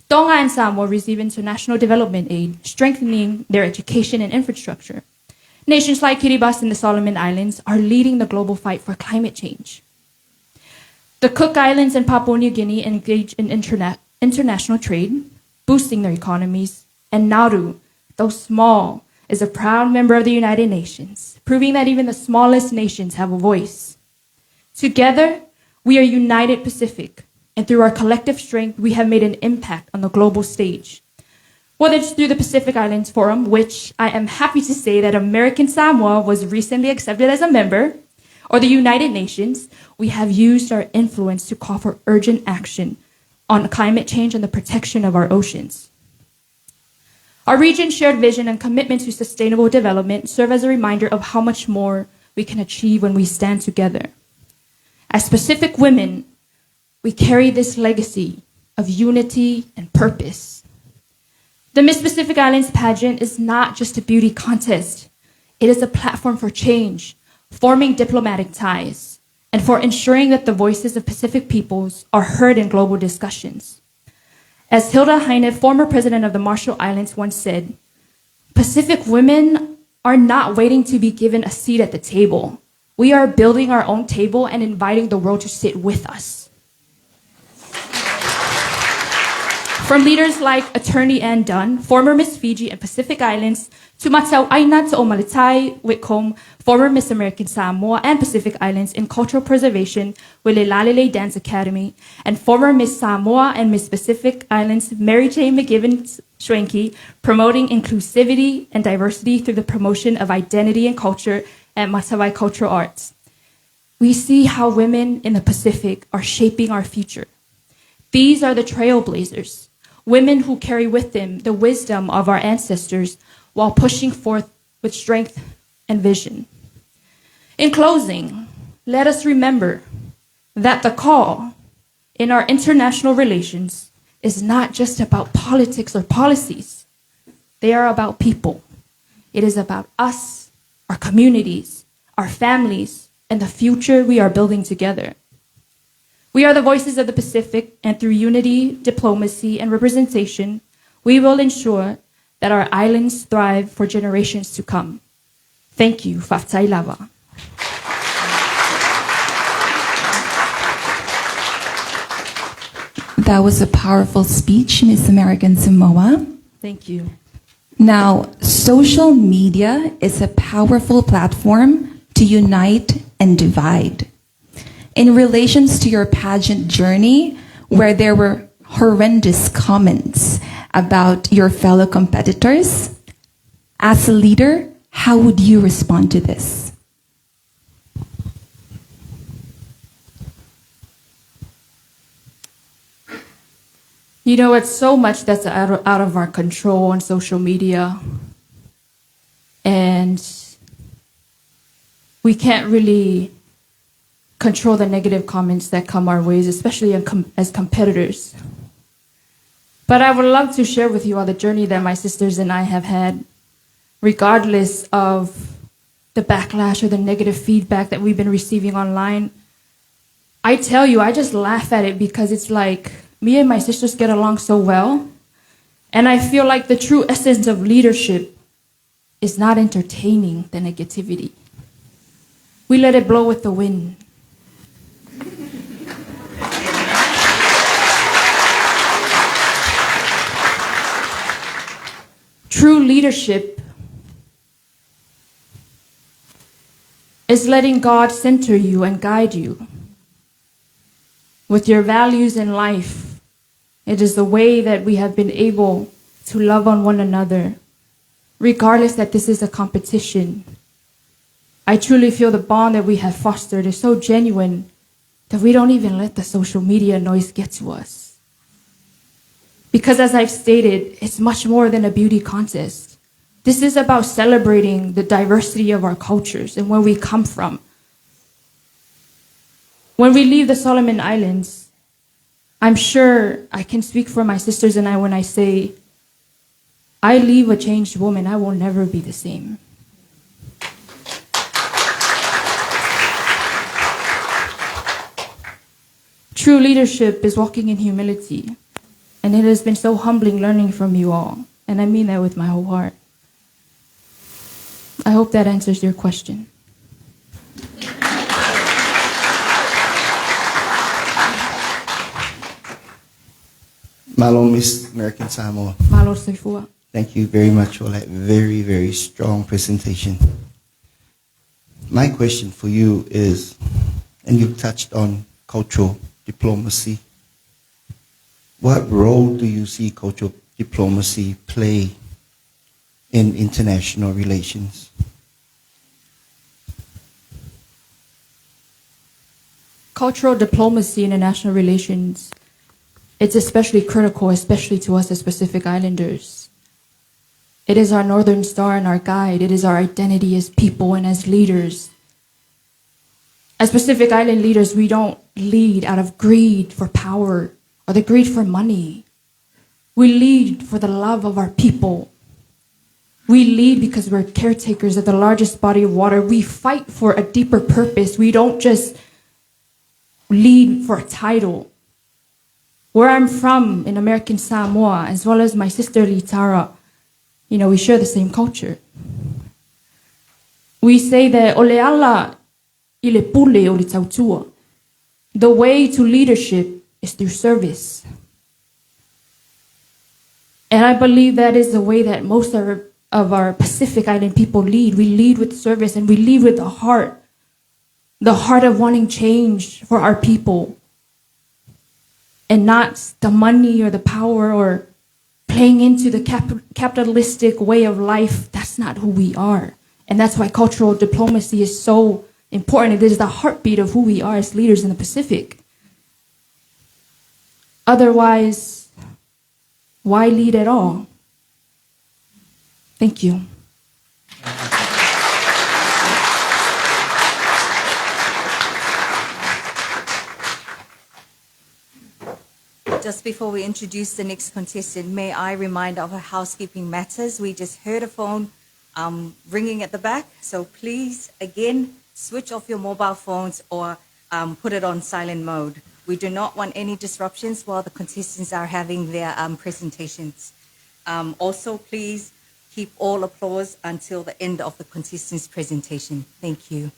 Tonga and Samoa receive international development aid, strengthening their education and infrastructure. Nations like Kiribati and the Solomon Islands are leading the global fight for climate change. The Cook Islands and Papua New Guinea engage in international trade, boosting their economies, and Nauru, though small, is a proud member of the United Nations, proving that even the smallest nations have a voice. Together, we are United Pacific, and through our collective strength, we have made an impact on the global stage. Whether it's through the Pacific Islands Forum, which I am happy to say that American Samoa was recently accepted as a member, or the United Nations, we have used our influence to call for urgent action on climate change and the protection of our oceans. Our region's shared vision and commitment to sustainable development serve as a reminder of how much more we can achieve when we stand together. As Pacific women, we carry this legacy of unity and purpose. The Miss Pacific Islands pageant is not just a beauty contest. It is a platform for change, forming diplomatic ties, and for ensuring that the voices of Pacific peoples are heard in global discussions. As Hilda Heine, former president of the Marshall Islands, once said, Pacific women are not waiting to be given a seat at the table. We are building our own table and inviting the world to sit with us. From leaders like Attorney Ann Dunn, former Miss Fiji and Pacific Islands, to Matau Aina to Omalitai Whitcomb, former Miss American Samoa and Pacific Islands in Cultural Preservation with Lelalele Dance Academy, and former Miss Samoa and Miss Pacific Islands Mary Jane McGivens Schwenke, promoting inclusivity and diversity through the promotion of identity and culture at Matawai Cultural Arts. We see how women in the Pacific are shaping our future. These are the trailblazers, women who carry with them the wisdom of our ancestors while pushing forth with strength and vision. In closing, let us remember that the call in our international relations is not just about politics or policies. They are about people. It is about us, our communities, our families, and the future we are building together. We are the voices of the Pacific, and through unity, diplomacy, and representation, we will ensure that our islands thrive for generations to come. Thank you, Faftai Lava. That was a powerful speech, Miss American Samoa. Thank you. Now, social media is a powerful platform to unite and divide. In relations to your pageant journey, where there were horrendous comments about your fellow competitors, as a leader, how would you respond to this? You know, it's so much that's out of our control on social media. And we can't really control the negative comments that come our ways, especially as competitors. But I would love to share with you all the journey that my sisters and I have had, regardless of the backlash or the negative feedback that we've been receiving online. I tell you, I just laugh at it because it's like me and my sisters get along so well. And I feel like the true essence of leadership is not entertaining the negativity. We let it blow with the wind. True leadership is letting God center you and guide you with your values in life. It is the way that we have been able to love on one another, regardless that this is a competition. I truly feel the bond that we have fostered is so genuine that we don't even let the social media noise get to us. Because as I've stated, it's much more than a beauty contest. This is about celebrating the diversity of our cultures and where we come from. When we leave the Solomon Islands, I'm sure I can speak for my sisters and I when I say, I leave a changed woman. I will never be the same. True leadership is walking in humility. And it has been so humbling learning from you all. And I mean that with my whole heart. I hope that answers your question. Malo, Miss American Samoa. Malo Soifua. Thank you very much for that very, very strong presentation. My question for you is, and you touched on cultural diplomacy. What role do you see cultural diplomacy play in international relations? Cultural diplomacy in international relations, it's especially critical, especially to us as Pacific Islanders. It is our Northern Star and our guide. It is our identity as people and as leaders. As Pacific Island leaders, we don't lead out of greed for power or the greed for money. We lead for the love of our people. We lead because we're caretakers of the largest body of water. We fight for a deeper purpose. We don't just lead for a title. Where I'm from in American Samoa, as well as my sister Litara, we share the same culture. We say that ole ala I le pule o le tautua. The way to leadership is through service. And I believe that is the way that most of our Pacific Island people lead. We lead with service and we lead with the heart of wanting change for our people. And not the money or the power or playing into the capitalistic way of life. That's not who we are. And that's why cultural diplomacy is so important. It is the heartbeat of who we are as leaders in the Pacific. Otherwise, why lead at all? Thank you. Just before we introduce the next contestant, may I remind of our housekeeping matters. We just heard a phone ringing at the back. So please, again, switch off your mobile phones or put it on silent mode. We do not want any disruptions while the contestants are having their presentations. Also, please keep all applause until the end of the contestant's presentation. Thank you.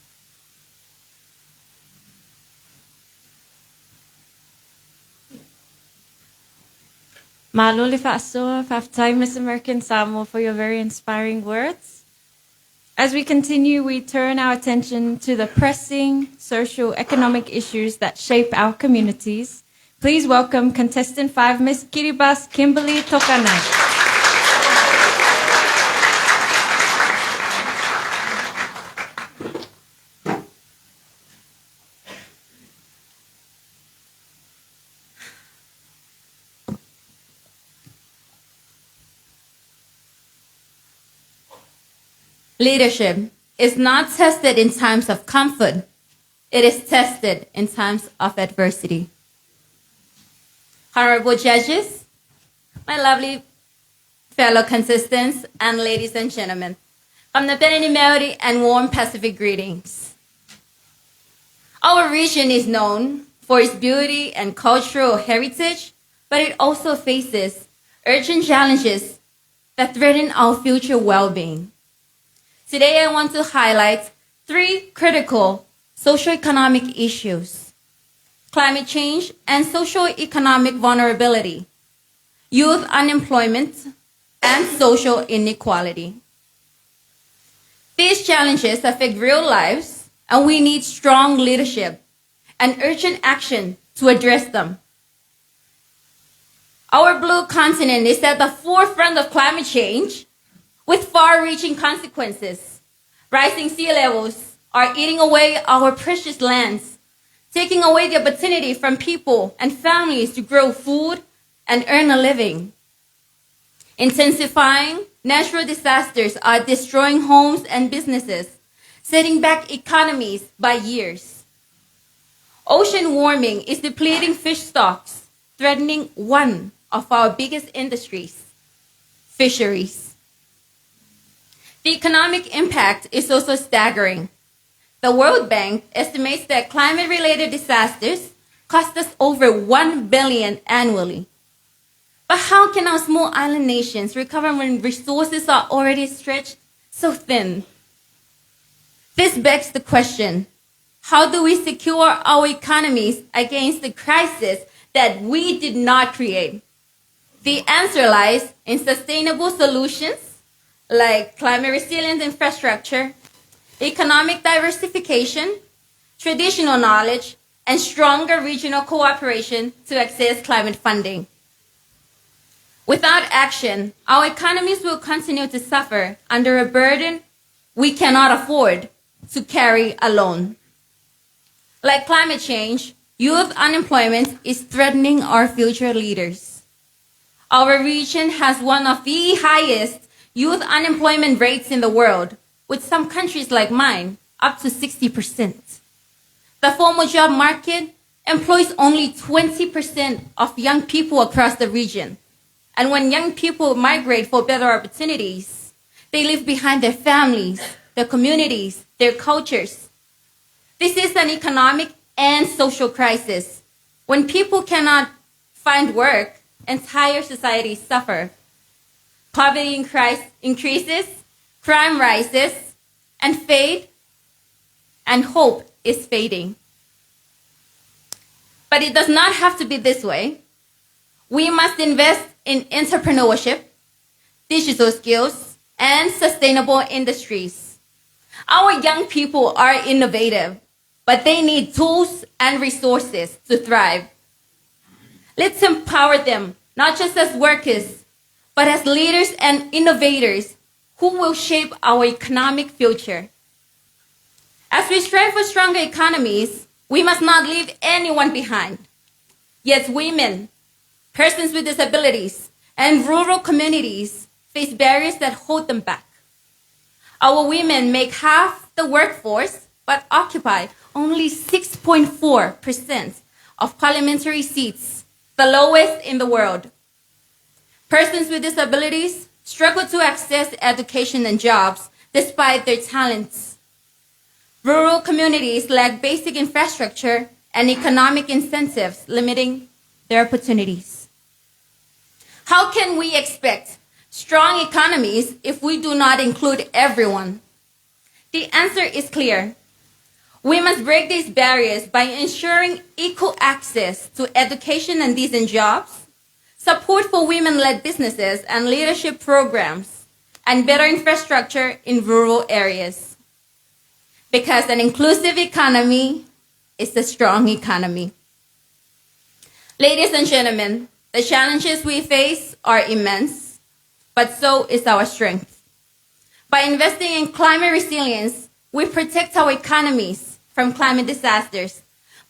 Maloli fa'asoa, fa'aftai Miss American Samoa for your very inspiring words. As we continue, we turn our attention to the pressing socio-economic issues that shape our communities. Please welcome contestant 5, Miss Kiribati Kimberly Tokanai. Leadership is not tested in times of comfort. It is tested in times of adversity. Honorable judges, my lovely fellow contestants, and ladies and gentlemen, from the Benini Melody and warm Pacific greetings. Our region is known for its beauty and cultural heritage, but it also faces urgent challenges that threaten our future well-being. Today, I want to highlight 3 critical socioeconomic issues: climate change and socioeconomic vulnerability, youth unemployment, and social inequality. These challenges affect real lives, and we need strong leadership and urgent action to address them. Our blue continent is at the forefront of climate change with far-reaching consequences. Rising sea levels are eating away our precious lands, taking away the opportunity from people and families to grow food and earn a living. Intensifying natural disasters are destroying homes and businesses, setting back economies by years. Ocean warming is depleting fish stocks, threatening one of our biggest industries, fisheries. The economic impact is also staggering. The World Bank estimates that climate-related disasters cost us over $1 billion annually. But how can our small island nations recover when resources are already stretched so thin? This begs the question, how do we secure our economies against the crisis that we did not create? The answer lies in sustainable solutions like climate resilient infrastructure, economic diversification, traditional knowledge, and stronger regional cooperation to access climate funding. Without action, our economies will continue to suffer under a burden we cannot afford to carry alone. Like climate change, youth unemployment is threatening our future leaders. Our region has one of the highest youth unemployment rates in the world, with some countries like mine up to 60%. The formal job market employs only 20% of young people across the region. And when young people migrate for better opportunities, they leave behind their families, their communities, their cultures. This is an economic and social crisis. When people cannot find work, entire societies suffer. Poverty increases, crime rises, and hope is fading. But it does not have to be this way. We must invest in entrepreneurship, digital skills, and sustainable industries. Our young people are innovative, but they need tools and resources to thrive. Let's empower them, not just as workers, but as leaders and innovators who will shape our economic future. As we strive for stronger economies, we must not leave anyone behind. Yet women, persons with disabilities, and rural communities face barriers that hold them back. Our women make half the workforce, but occupy only 6.4% of parliamentary seats, the lowest in the world. Persons with disabilities struggle to access education and jobs despite their talents. Rural communities lack basic infrastructure and economic incentives, limiting their opportunities. How can we expect strong economies if we do not include everyone? The answer is clear. We must break these barriers by ensuring equal access to education and decent jobs, support for women-led businesses and leadership programs, and better infrastructure in rural areas. Because an inclusive economy is a strong economy. Ladies and gentlemen, the challenges we face are immense, but so is our strength. By investing in climate resilience, we protect our economies from climate disasters.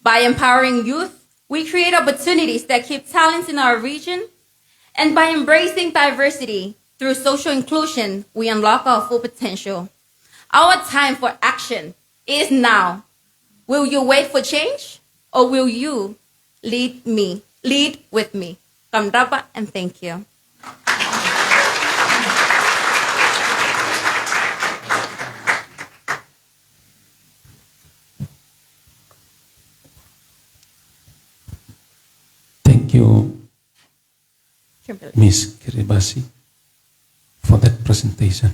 By empowering youth, we create opportunities that keep talents in our region. And by embracing diversity through social inclusion, we unlock our full potential. Our time for action is now. Will you wait for change, or will you lead with me? Kamdapa, and thank you. Thank you, Ms. Kiribati, for that presentation.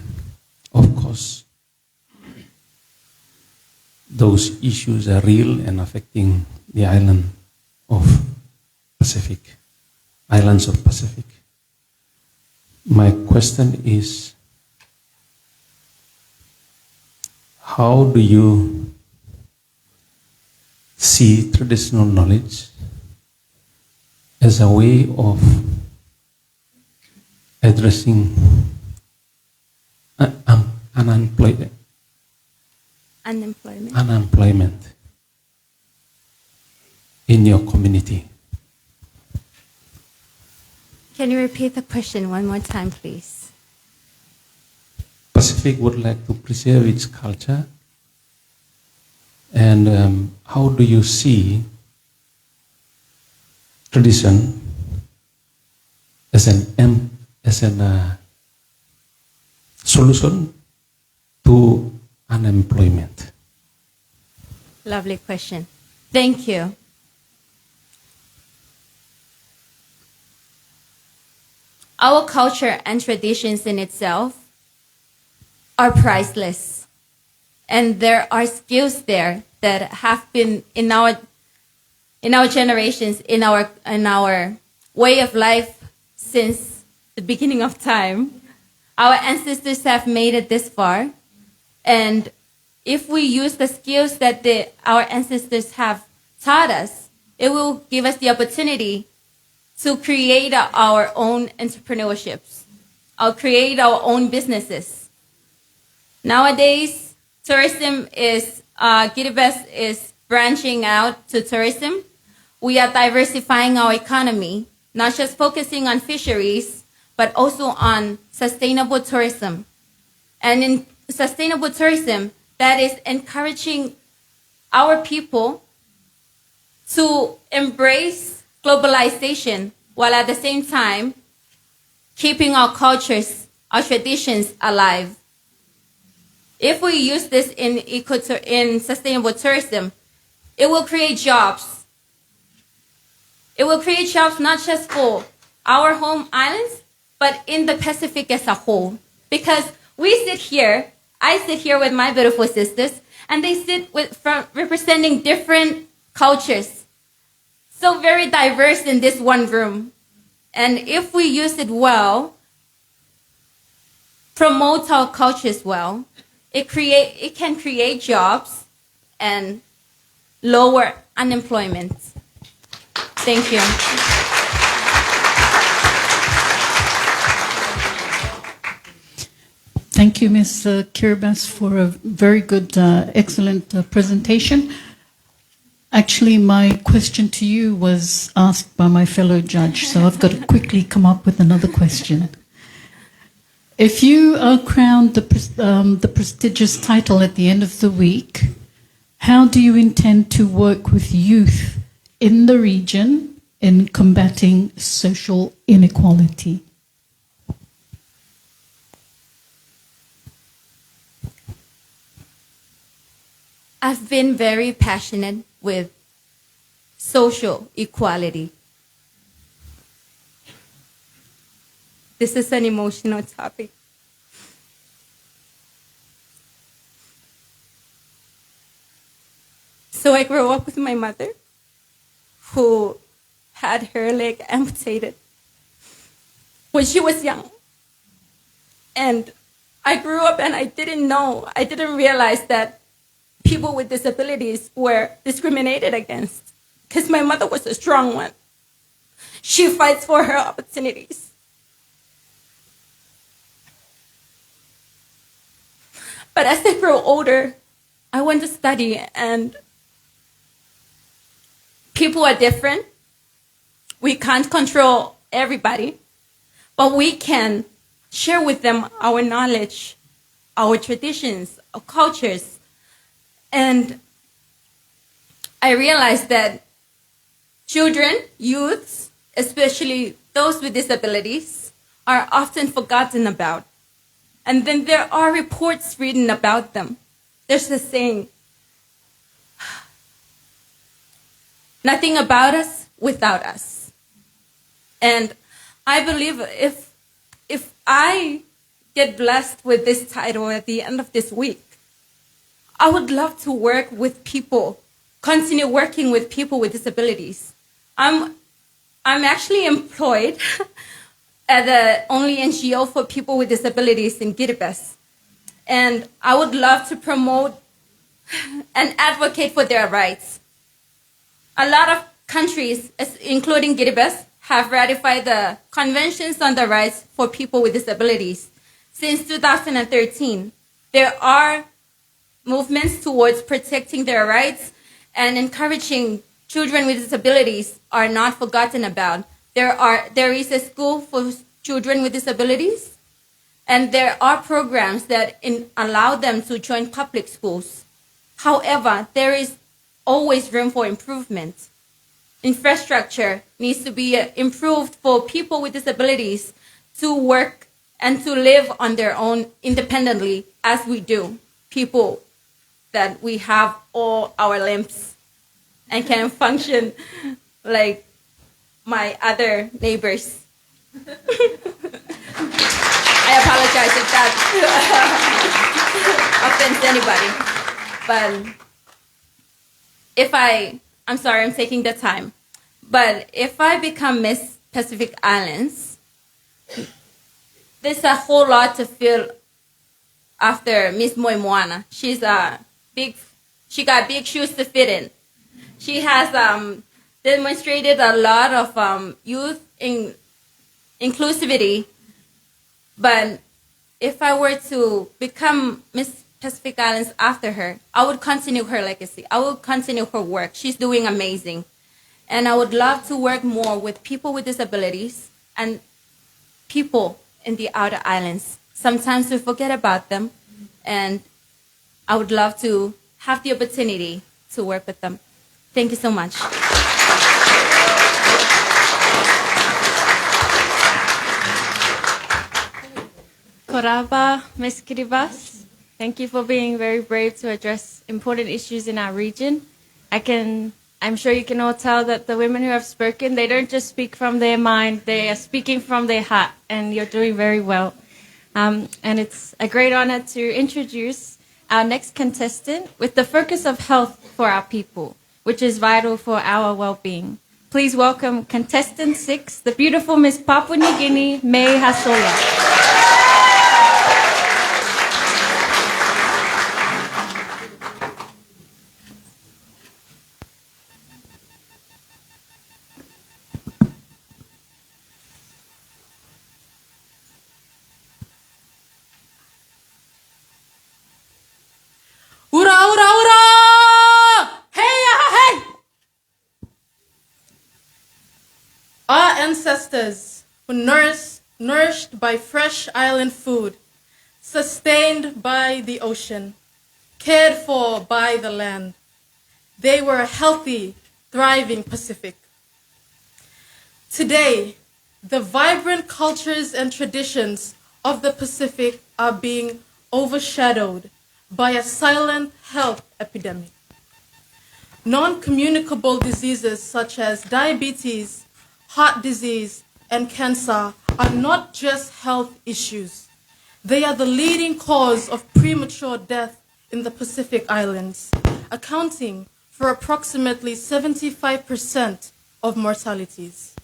Of course, those issues are real and affecting the islands of Pacific. My question is, how do you see traditional knowledge as a way of addressing unemployment in your community? Can you repeat the question one more time, please? Pacific would like to preserve its culture, and how do you see tradition as a solution to unemployment? Lovely question. Thank you. Our culture and traditions in itself are priceless. And there are skills there that have been in our generations, in our way of life since the beginning of time. Our ancestors have made it this far. And if we use the skills that our ancestors have taught us, it will give us the opportunity to create our own entrepreneurships, or create our own businesses. Nowadays, tourism is, Kiribati is branching out to tourism. We are diversifying our economy, not just focusing on fisheries, but also on sustainable tourism. And in sustainable tourism, that is encouraging our people to embrace globalization while at the same time keeping our cultures, our traditions alive. If we use this in sustainable tourism, it will create jobs. It will create jobs not just for our home islands, but in the Pacific as a whole. Because I sit here with my beautiful sisters, and they sit representing different cultures. So very diverse in this one room. And if we use it well, promote our cultures well, it can create jobs and lower unemployment. Thank you. Thank you, Ms. Kiribati, for a very good, excellent presentation. Actually, my question to you was asked by my fellow judge, so I've got to quickly come up with another question. If you are crowned the prestigious title at the end of the week, how do you intend to work with youth in the region in combating social inequality? I've been very passionate with social equality. This is an emotional topic. So I grew up with my mother, who had her leg amputated when she was young. And I grew up and I didn't realize that people with disabilities were discriminated against, because my mother was a strong one. She fights for her opportunities. But as I grow older, I went to study, and people are different. We can't control everybody, but we can share with them our knowledge, our traditions, our cultures. And I realized that children, youths, especially those with disabilities, are often forgotten about. And then there are reports written about them. There's a saying, nothing about us without us. And I believe if I get blessed with this title at the end of this week, I would love to work with people, continue working with people with disabilities. I'm actually employed the only NGO for people with disabilities in Kiribati. And I would love to promote and advocate for their rights. A lot of countries, including Kiribati, have ratified the Conventions on the Rights for People with Disabilities. Since 2013, there are movements towards protecting their rights and encouraging children with disabilities are not forgotten about. There is a school for children with disabilities, and there are programs that allow them to join public schools. However, there is always room for improvement. Infrastructure needs to be improved for people with disabilities to work and to live on their own independently, as we do, people that we have all our limbs and can function like my other neighbors. I apologize if that offends anybody. But I'm sorry, I'm taking the time. But if I become Miss Pacific Islands, there's a whole lot to feel after Miss Moimoana. She got big shoes to fit in. She has demonstrated a lot of youth inclusivity. But if I were to become Miss Pacific Islands after her, I would continue her legacy. I would continue her work. She's doing amazing. And I would love to work more with people with disabilities and people in the outer islands. Sometimes we forget about them, and I would love to have the opportunity to work with them. Thank you so much. Koraba, Ms. Kiribati. Thank you for being very brave to address important issues in our region. I'm sure you can all tell that the women who have spoken, they don't just speak from their mind, they are speaking from their heart, and you're doing very well. And it's a great honor to introduce our next contestant with the focus of health for our people, which is vital for our well-being. Please welcome contestant 6, the beautiful Miss Papua New Guinea, May Hasola. Ura, ura, ura! Hey! Our ancestors were nourished by fresh island food, sustained by the ocean, cared for by the land. They were a healthy, thriving Pacific. Today, the vibrant cultures and traditions of the Pacific are being overshadowed by a silent health epidemic. Non-communicable diseases such as diabetes, heart disease, and cancer are not just health issues. They are the leading cause of premature death in the Pacific Islands, accounting for approximately 75% of mortalities.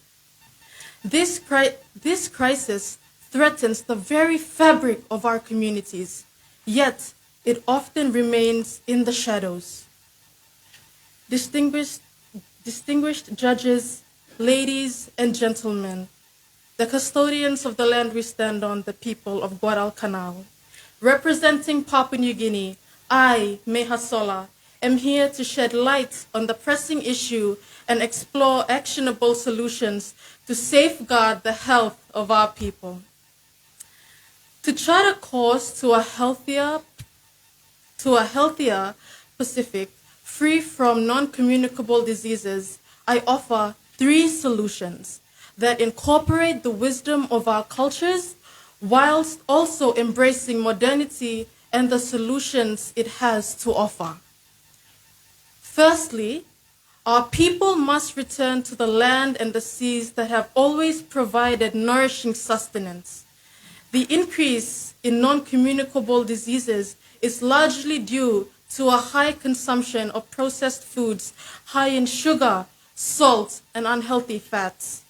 This crisis threatens the very fabric of our communities, yet it often remains in the shadows. Distinguished judges, ladies and gentlemen, the custodians of the land we stand on, the people of Guadalcanal, representing Papua New Guinea, I, May Hasola, am here to shed light on the pressing issue and explore actionable solutions to safeguard the health of our people. To chart a course to a healthier Pacific, free from non-communicable diseases, I offer 3 solutions that incorporate the wisdom of our cultures whilst also embracing modernity and the solutions it has to offer. Firstly, our people must return to the land and the seas that have always provided nourishing sustenance. The increase in non-communicable diseases is largely due to a high consumption of processed foods high in sugar, salt, and unhealthy fats.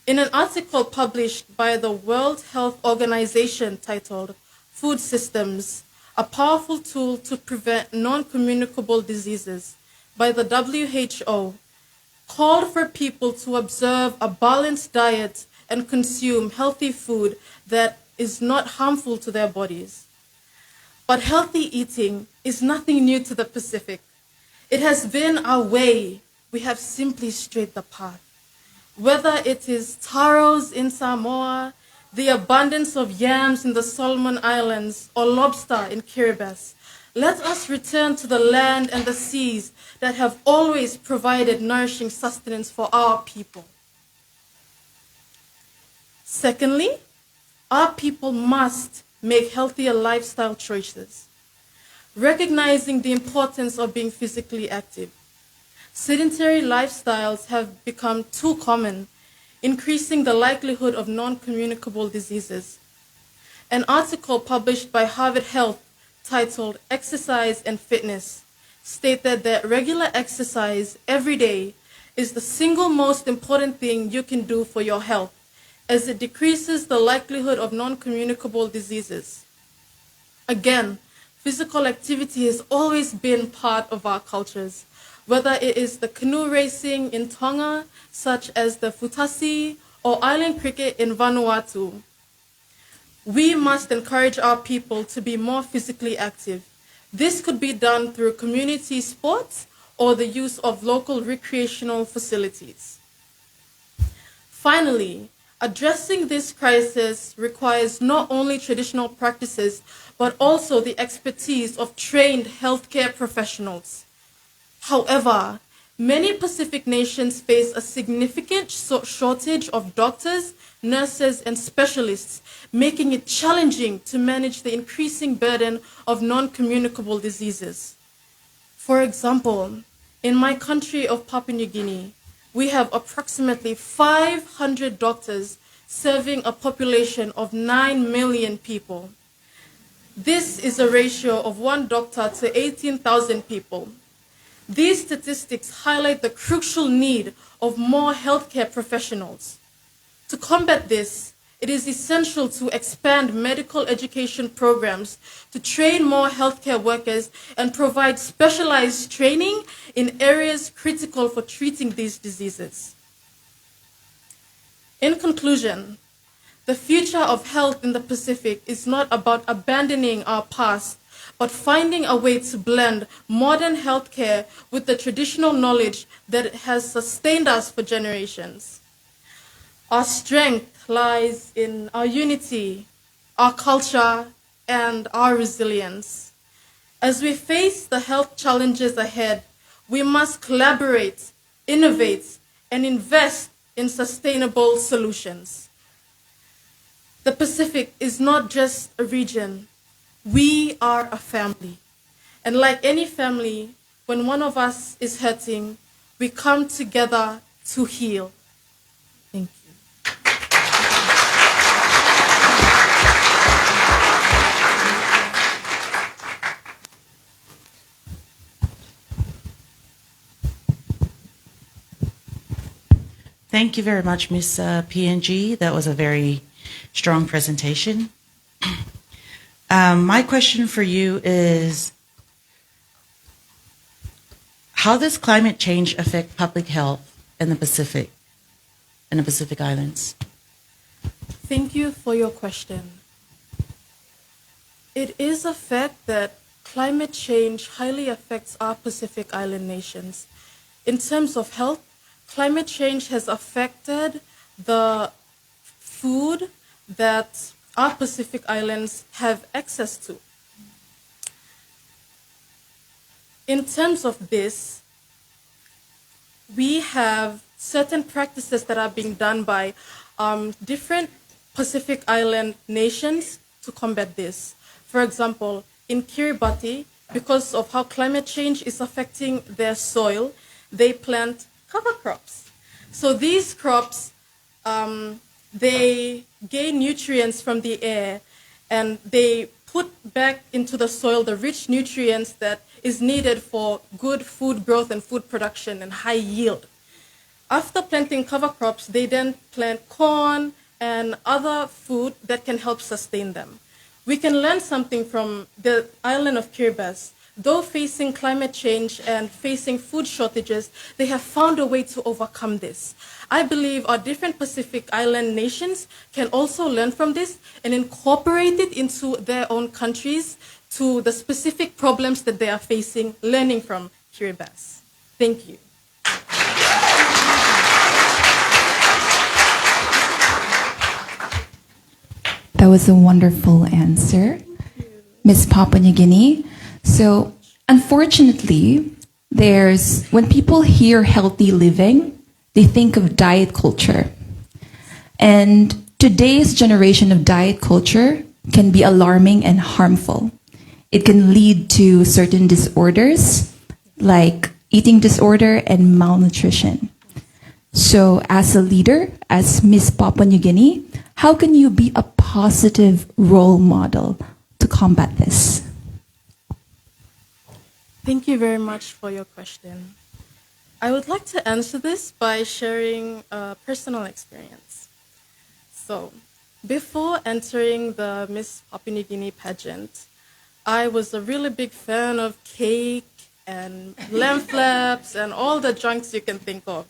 In an article published by the World Health Organization titled Food Systems, a powerful tool to prevent non-communicable diseases by the WHO, called for people to observe a balanced diet and consume healthy food that is not harmful to their bodies. But healthy eating is nothing new to the Pacific. It has been our way. We have simply strayed the path. Whether it is taros in Samoa, the abundance of yams in the Solomon Islands, or lobster in Kiribati, let us return to the land and the seas that have always provided nourishing sustenance for our people. Secondly, our people must make healthier lifestyle choices, recognizing the importance of being physically active. Sedentary lifestyles have become too common, increasing the likelihood of non-communicable diseases. An article published by Harvard Health titled Exercise and Fitness stated that regular exercise every day is the single most important thing you can do for your health, as it decreases the likelihood of non-communicable diseases. Again, physical activity has always been part of our cultures, whether it is the canoe racing in Tonga, such as the futasi, or island cricket in Vanuatu. We must encourage our people to be more physically active. This could be done through community sports or the use of local recreational facilities. Finally, addressing this crisis requires not only traditional practices, but also the expertise of trained healthcare professionals. However, many Pacific nations face a significant shortage of doctors, nurses, and specialists, making it challenging to manage the increasing burden of non-communicable diseases. For example, in my country of Papua New Guinea, we have approximately 500 doctors serving a population of 9 million people. This is a ratio of 1 doctor to 18,000 people. These statistics highlight the crucial need of more healthcare professionals. To combat this, it is essential to expand medical education programs to train more healthcare workers and provide specialized training in areas critical for treating these diseases. In conclusion, the future of health in the Pacific is not about abandoning our past, but finding a way to blend modern healthcare with the traditional knowledge that has sustained us for generations. Our strength lies in our unity, our culture, and our resilience. As we face the health challenges ahead, we must collaborate, innovate, and invest in sustainable solutions. The Pacific is not just a region. We are a family. And like any family, when one of us is hurting, we come together to heal. Thank you. Thank you very much, Ms. PNG. That was a very strong presentation. My question for you is, how does climate change affect public health in the Pacific Islands? Thank you for your question. It is a fact that climate change highly affects our Pacific Island nations. In terms of health, climate change has affected the food that our Pacific Islands have access to. In terms of this, we have certain practices that are being done by different Pacific Island nations to combat this. For example, in Kiribati, because of how climate change is affecting their soil, they plant cover crops. So these crops, they gain nutrients from the air and they put back into the soil the rich nutrients that is needed for good food growth and food production and high yield. After planting cover crops, they then plant corn and other food that can help sustain them. We can learn something from the island of Kiribati. Though facing climate change and facing food shortages, they have found a way to overcome this. I believe our different Pacific Island nations can also learn from this and incorporate it into their own countries to the specific problems that they are facing, learning from Kiribati. Thank you. That was a wonderful answer, Miss Papua New Guinea. So, unfortunately, when people hear healthy living, they think of diet culture. And today's generation of diet culture can be alarming and harmful. It can lead to certain disorders like eating disorder and malnutrition. So, as a leader, as Miss Papua New Guinea, how can you be a positive role model to combat this? Thank you very much for your question. I would like to answer this by sharing a personal experience. So, before entering the Miss Papua New Guinea pageant, I was a really big fan of cake and lamb flaps and all the junks you can think of.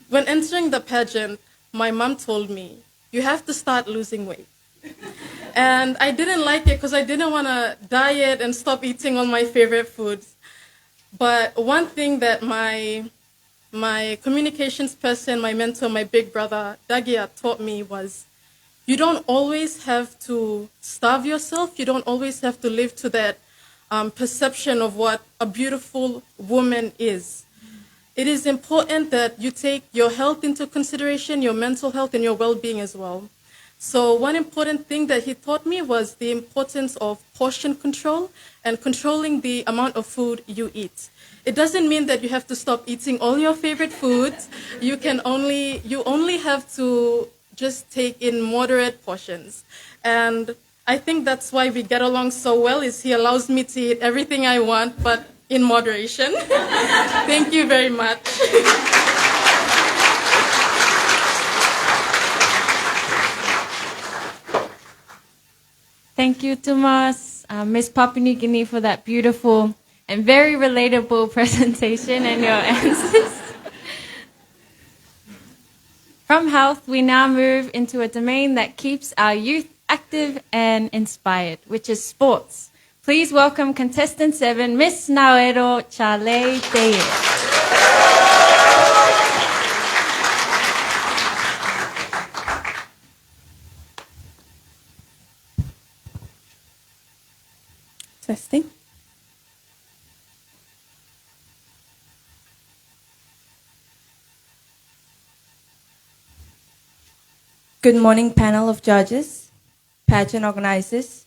When entering the pageant, my mom told me, you have to start losing weight. And I didn't like it because I didn't want to diet and stop eating all my favorite foods. But one thing that my communications person, my mentor, my big brother, Dagia, taught me was you don't always have to starve yourself. You don't always have to live to that perception of what a beautiful woman is. It is important that you take your health into consideration, your mental health and your well-being as well. So one important thing that he taught me was the importance of portion control and controlling the amount of food you eat. It doesn't mean that you have to stop eating all your favorite foods. You only have to just take in moderate portions. And I think that's why we get along so well, is he allows me to eat everything I want, but in moderation. Thank you very much. Thank you, Tomas, Miss Papua New Guinea, for that beautiful and very relatable presentation and your answers. From health, we now move into a domain that keeps our youth active and inspired, which is sports. Please welcome contestant 7, Miss Naoero Chale Deye. Testing. Good morning, panel of judges, pageant organizers,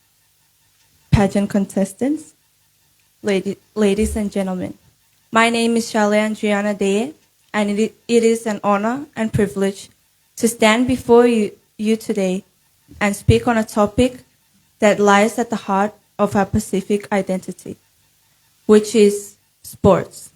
pageant contestants, ladies and gentlemen. My name is Shale Andriana Deye, and it is an honor and privilege to stand before you today and speak on a topic that lies at the heart of our Pacific identity, which is sports.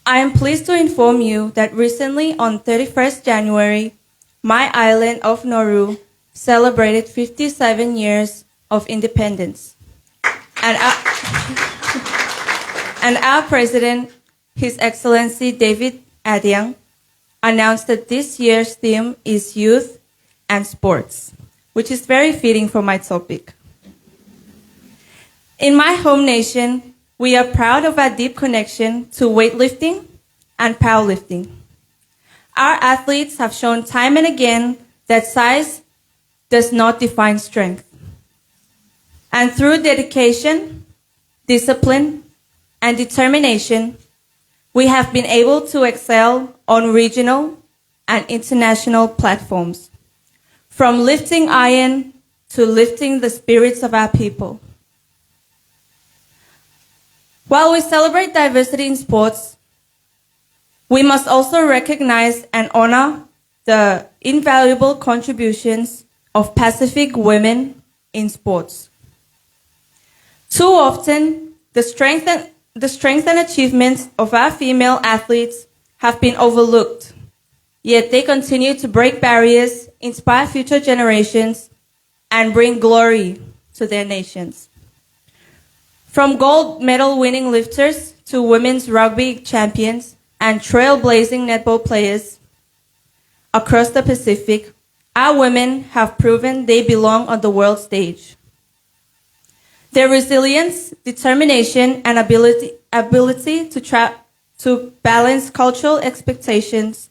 I am pleased to inform you that recently on 31st January, my island of Nauru celebrated 57 years of independence. And our president, His Excellency David Adiang, announced that this year's theme is youth and sports, which is very fitting for my topic. In my home nation, we are proud of our deep connection to weightlifting and powerlifting. Our athletes have shown time and again that size does not define strength. And through dedication, discipline, and determination, we have been able to excel on regional and international platforms, from lifting iron to lifting the spirits of our people. While we celebrate diversity in sports, we must also recognize and honor the invaluable contributions of Pacific women in sports. Too often, the strength the strengths and achievements of our female athletes have been overlooked, yet they continue to break barriers, inspire future generations, and bring glory to their nations. From gold medal winning lifters to women's rugby champions and trailblazing netball players across the Pacific, our women have proven they belong on the world stage. Their resilience, determination, and ability to balance cultural expectations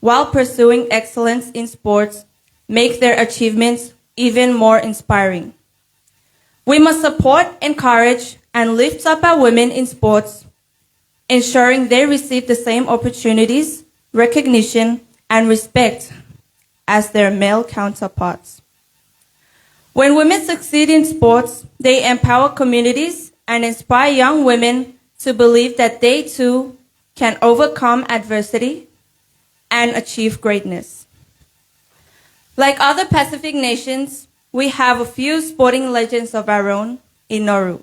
while pursuing excellence in sports make their achievements even more inspiring. We must support, encourage, and lift up our women in sports, ensuring they receive the same opportunities, recognition, and respect as their male counterparts. When women succeed in sports, they empower communities and inspire young women to believe that they too can overcome adversity and achieve greatness. Like other Pacific nations, we have a few sporting legends of our own in Nauru.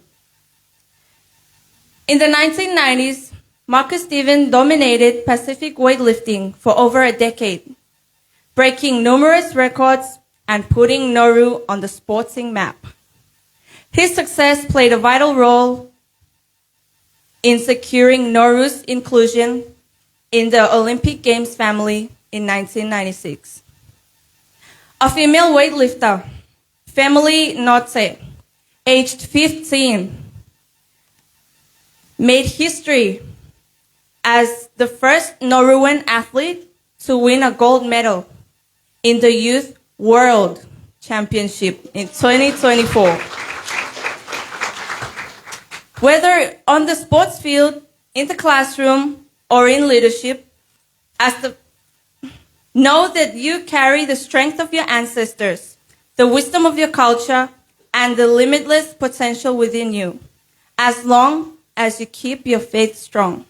In the 1990s, Marcus Stephen dominated Pacific weightlifting for over a decade, breaking numerous records and putting Nauru on the sporting map. His success played a vital role in securing Nauru's inclusion in the Olympic Games family in 1996. A female weightlifter, Family Note, aged 15, made history as the first Nauruan athlete to win a gold medal in the Youth World Championship in 2024. Whether on the sports field, in the classroom, or in leadership, know that you carry the strength of your ancestors, the wisdom of your culture, and the limitless potential within you, as long as you keep your faith strong.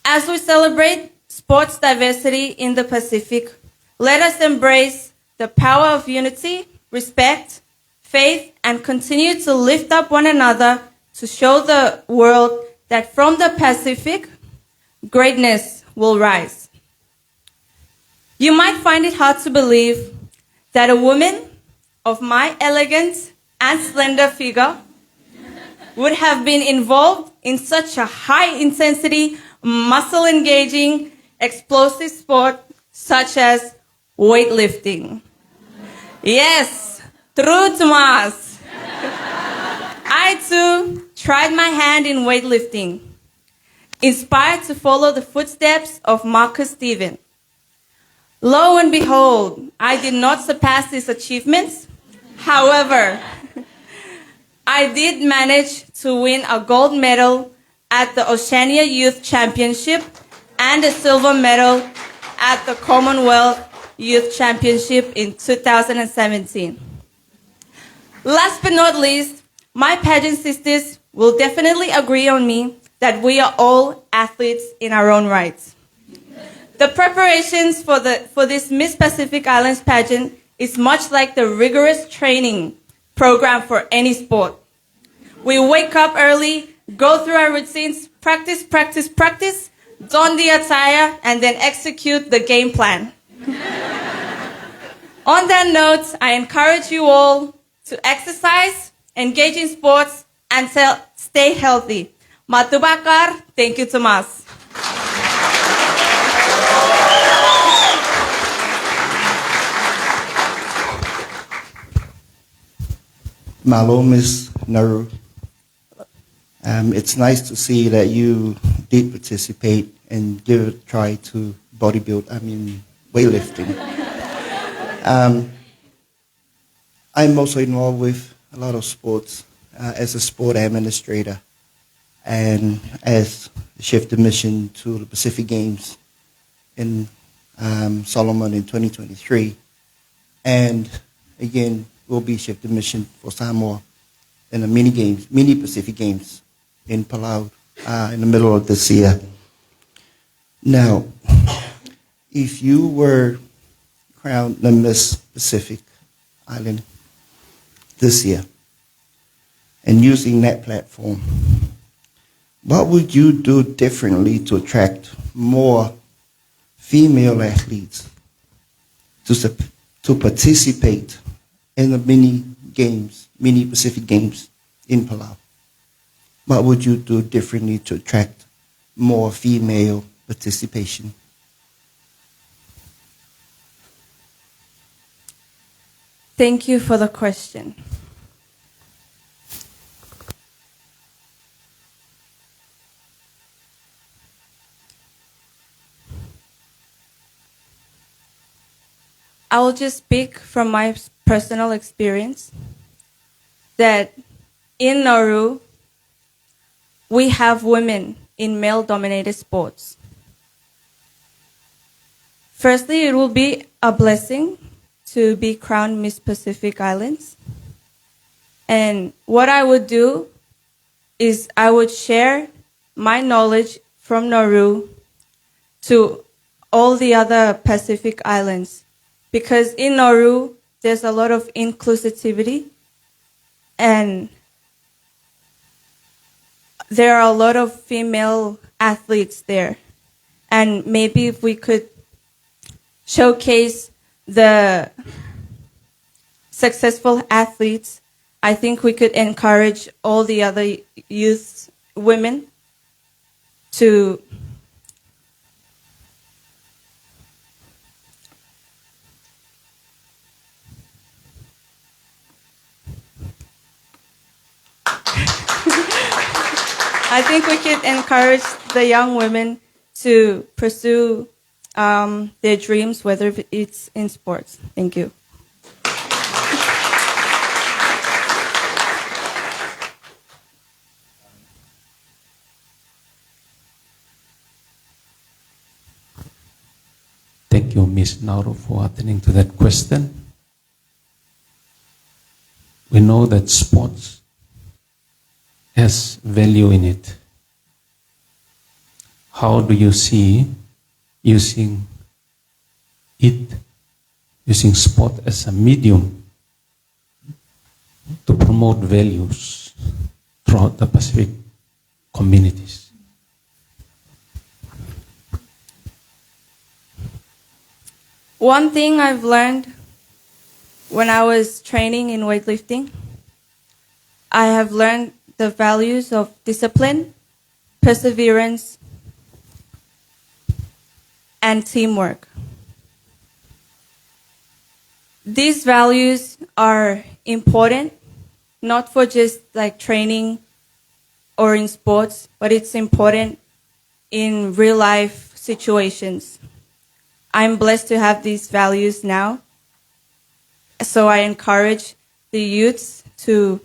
As we celebrate sports diversity in the Pacific, let us embrace the power of unity, respect, faith, and continue to lift up one another to show the world that from the Pacific, greatness will rise. You might find it hard to believe that a woman of my elegant and slender figure would have been involved in such a high-intensity, muscle-engaging, explosive sport such as weightlifting. Yes, true, Tomas. I too tried my hand in weightlifting, inspired to follow the footsteps of Marcus Stephen. Lo and behold, I did not surpass his achievements. However, I did manage to win a gold medal at the Oceania Youth Championship and a silver medal at the Commonwealth Youth Championship in 2017. Last but not least, my pageant sisters will definitely agree on me that we are all athletes in our own rights. The preparations for this Miss Pacific Islands pageant is much like the rigorous training program for any sport. We wake up early, go through our routines, practice, don the attire, and then execute the game plan. On that note, I encourage you all to exercise, engage in sports, and stay healthy. Matubakar, thank you, Tomas. Malo, Miss Nauru. It's nice to see that you did participate and give it a try to weightlifting. I'm also involved with a lot of sports as a sport administrator and as chef de mission to the Pacific Games in Solomon in 2023. And again, will be chef de mission for Samoa in the mini Pacific Games in Palau in the middle of this year. Now, if you were crowned the Miss Pacific Island this year, and using that platform, what would you do differently to attract more female athletes to participate in the mini Pacific Games in Palau? What would you do differently to attract more female participation? Thank you for the question. I will just speak from my personal experience that in Nauru, we have women in male-dominated sports. Firstly, it will be a blessing to be crowned Miss Pacific Islands. And what I would do is I would share my knowledge from Nauru to all the other Pacific Islands. Because in Nauru, there's a lot of inclusivity, and there are a lot of female athletes there. And maybe if we could showcase the successful athletes, I think we could encourage all the other youth women to I think we could encourage the young women to pursue their dreams, whether it's in sports. Thank you. Thank you, Ms. Nauru, for attending to that question. We know that sports has value in it. How do you see using sport as a medium to promote values throughout the Pacific communities? One thing I've learned when I was training in weightlifting, I have learned the values of discipline, perseverance, and teamwork. These values are important, not for just like training or in sports, but it's important in real life situations. I'm blessed to have these values now, so I encourage the youths to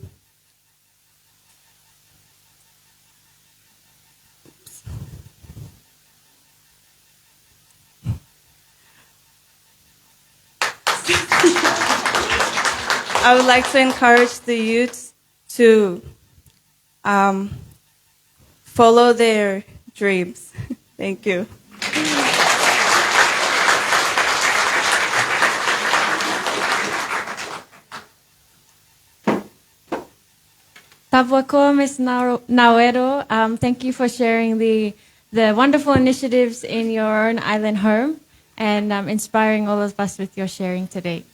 I would like to encourage the youths to follow their dreams. Thank you. Tabuako, Ms. Nauero. Thank you for sharing the wonderful initiatives in your own island home and inspiring all of us with your sharing today.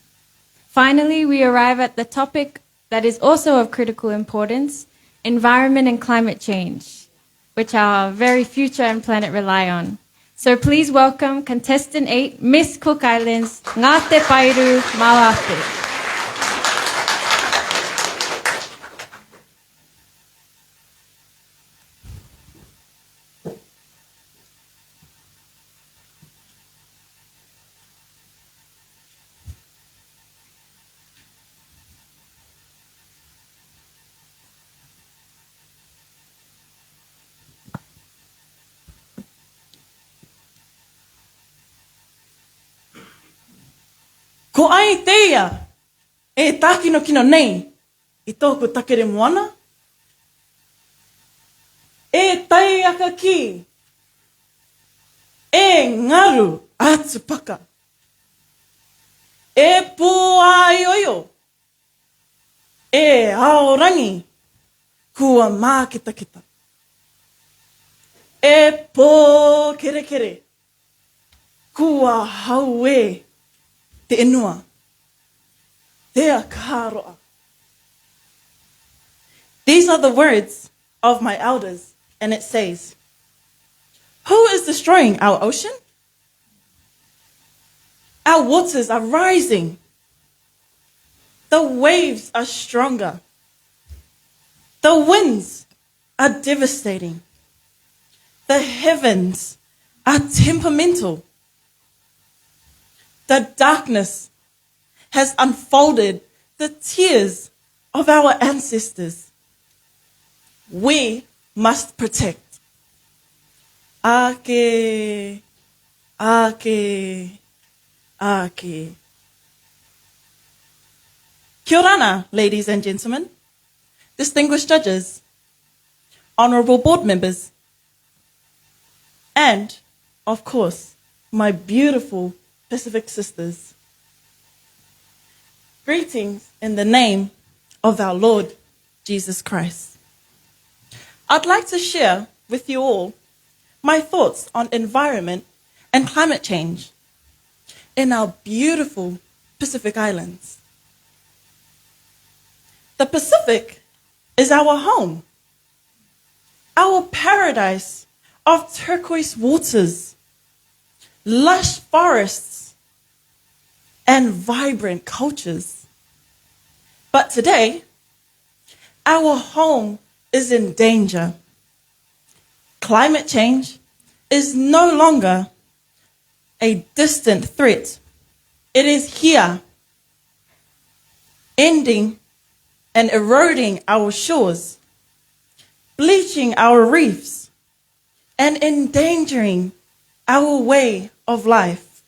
Finally, we arrive at the topic that is also of critical importance, environment and climate change, which our very future and planet rely on. So please welcome contestant 8, Miss Cook Islands, Ngate Pairu Mawate. Ko ai teia e tākino kino nei I tōku takere moana. E tai aka ki. E ngaru atu paka. E pō ai oio. E aorangi kua mā kita kita. E pō kere kere, kua haue te inua, tea kāroa. These are the words of my elders, and it says, who is destroying our ocean? Our waters are rising. The waves are stronger. The winds are devastating. The heavens are temperamental. The darkness has unfolded the tears of our ancestors. We must protect. Ake, ake, ake. Kia ora, ladies and gentlemen, distinguished judges, honorable board members, and, of course, my beautiful Pacific sisters. Greetings in the name of our Lord Jesus Christ. I'd like to share with you all my thoughts on environment and climate change in our beautiful Pacific Islands. The Pacific is our home, our paradise of turquoise waters, lush forests, and vibrant cultures. But today, our home is in danger. Climate change is no longer a distant threat. It is here, ending and eroding our shores, bleaching our reefs, and endangering our way of life.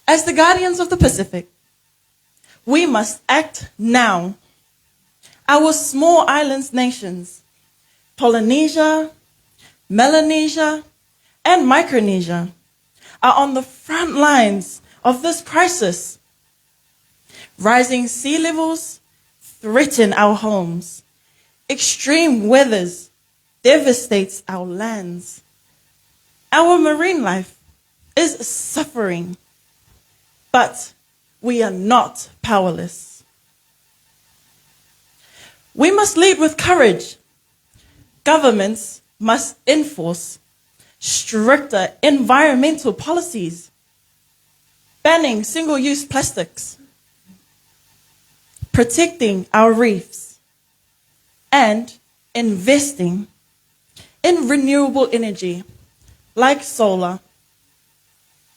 As the guardians of the Pacific, we must act now. Our small islands nations, Polynesia, Melanesia, and Micronesia, are on the front lines of this crisis. Rising sea levels threaten our homes. Extreme weathers devastates our lands. Our marine life is suffering, but we are not powerless. We must lead with courage. Governments must enforce stricter environmental policies, banning single-use plastics, protecting our reefs, and investing in renewable energy like solar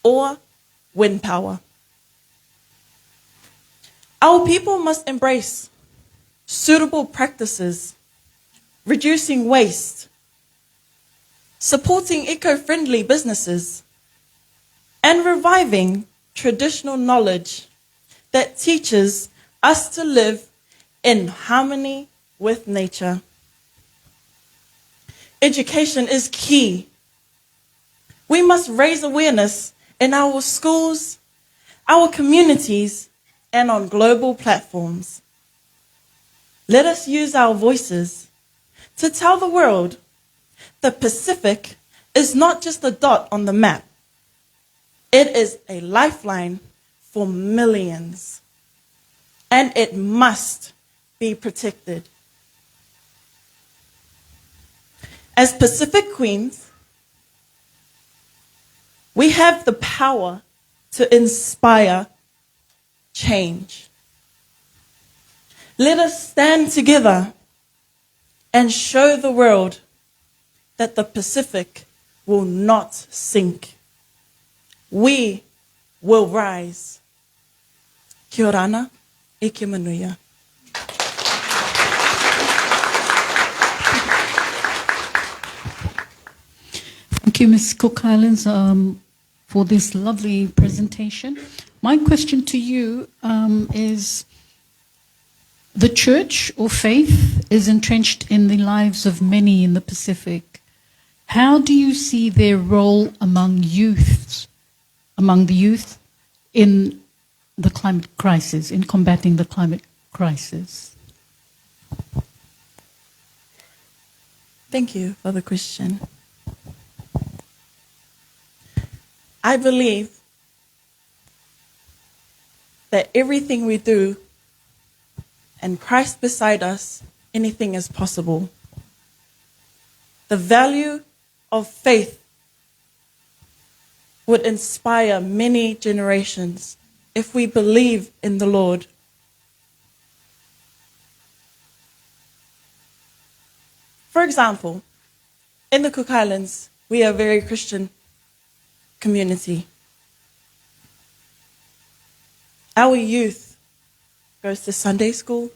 or wind power. Our people must embrace suitable practices, reducing waste, supporting eco-friendly businesses, and reviving traditional knowledge that teaches us to live in harmony with nature. Education is key. We must raise awareness in our schools, our communities, and on global platforms. Let us use our voices to tell the world the Pacific is not just a dot on the map. It is a lifeline for millions, and it must be protected. As Pacific Queens, we have the power to inspire change. Let us stand together and show the world that the Pacific will not sink. We will rise. Kia ora ana, e ke manuia. Thank you, Ms. Cook Islands, for this lovely presentation. My question to you is, the church or faith is entrenched in the lives of many in the Pacific. How do you see their role among the youth in the climate crisis, in combating the climate crisis? Thank you for the question. I believe that everything we do and Christ beside us, anything is possible. The value of faith would inspire many generations if we believe in the Lord. For example, in the Cook Islands, we are a very Christian community. Our youth goes to Sunday school,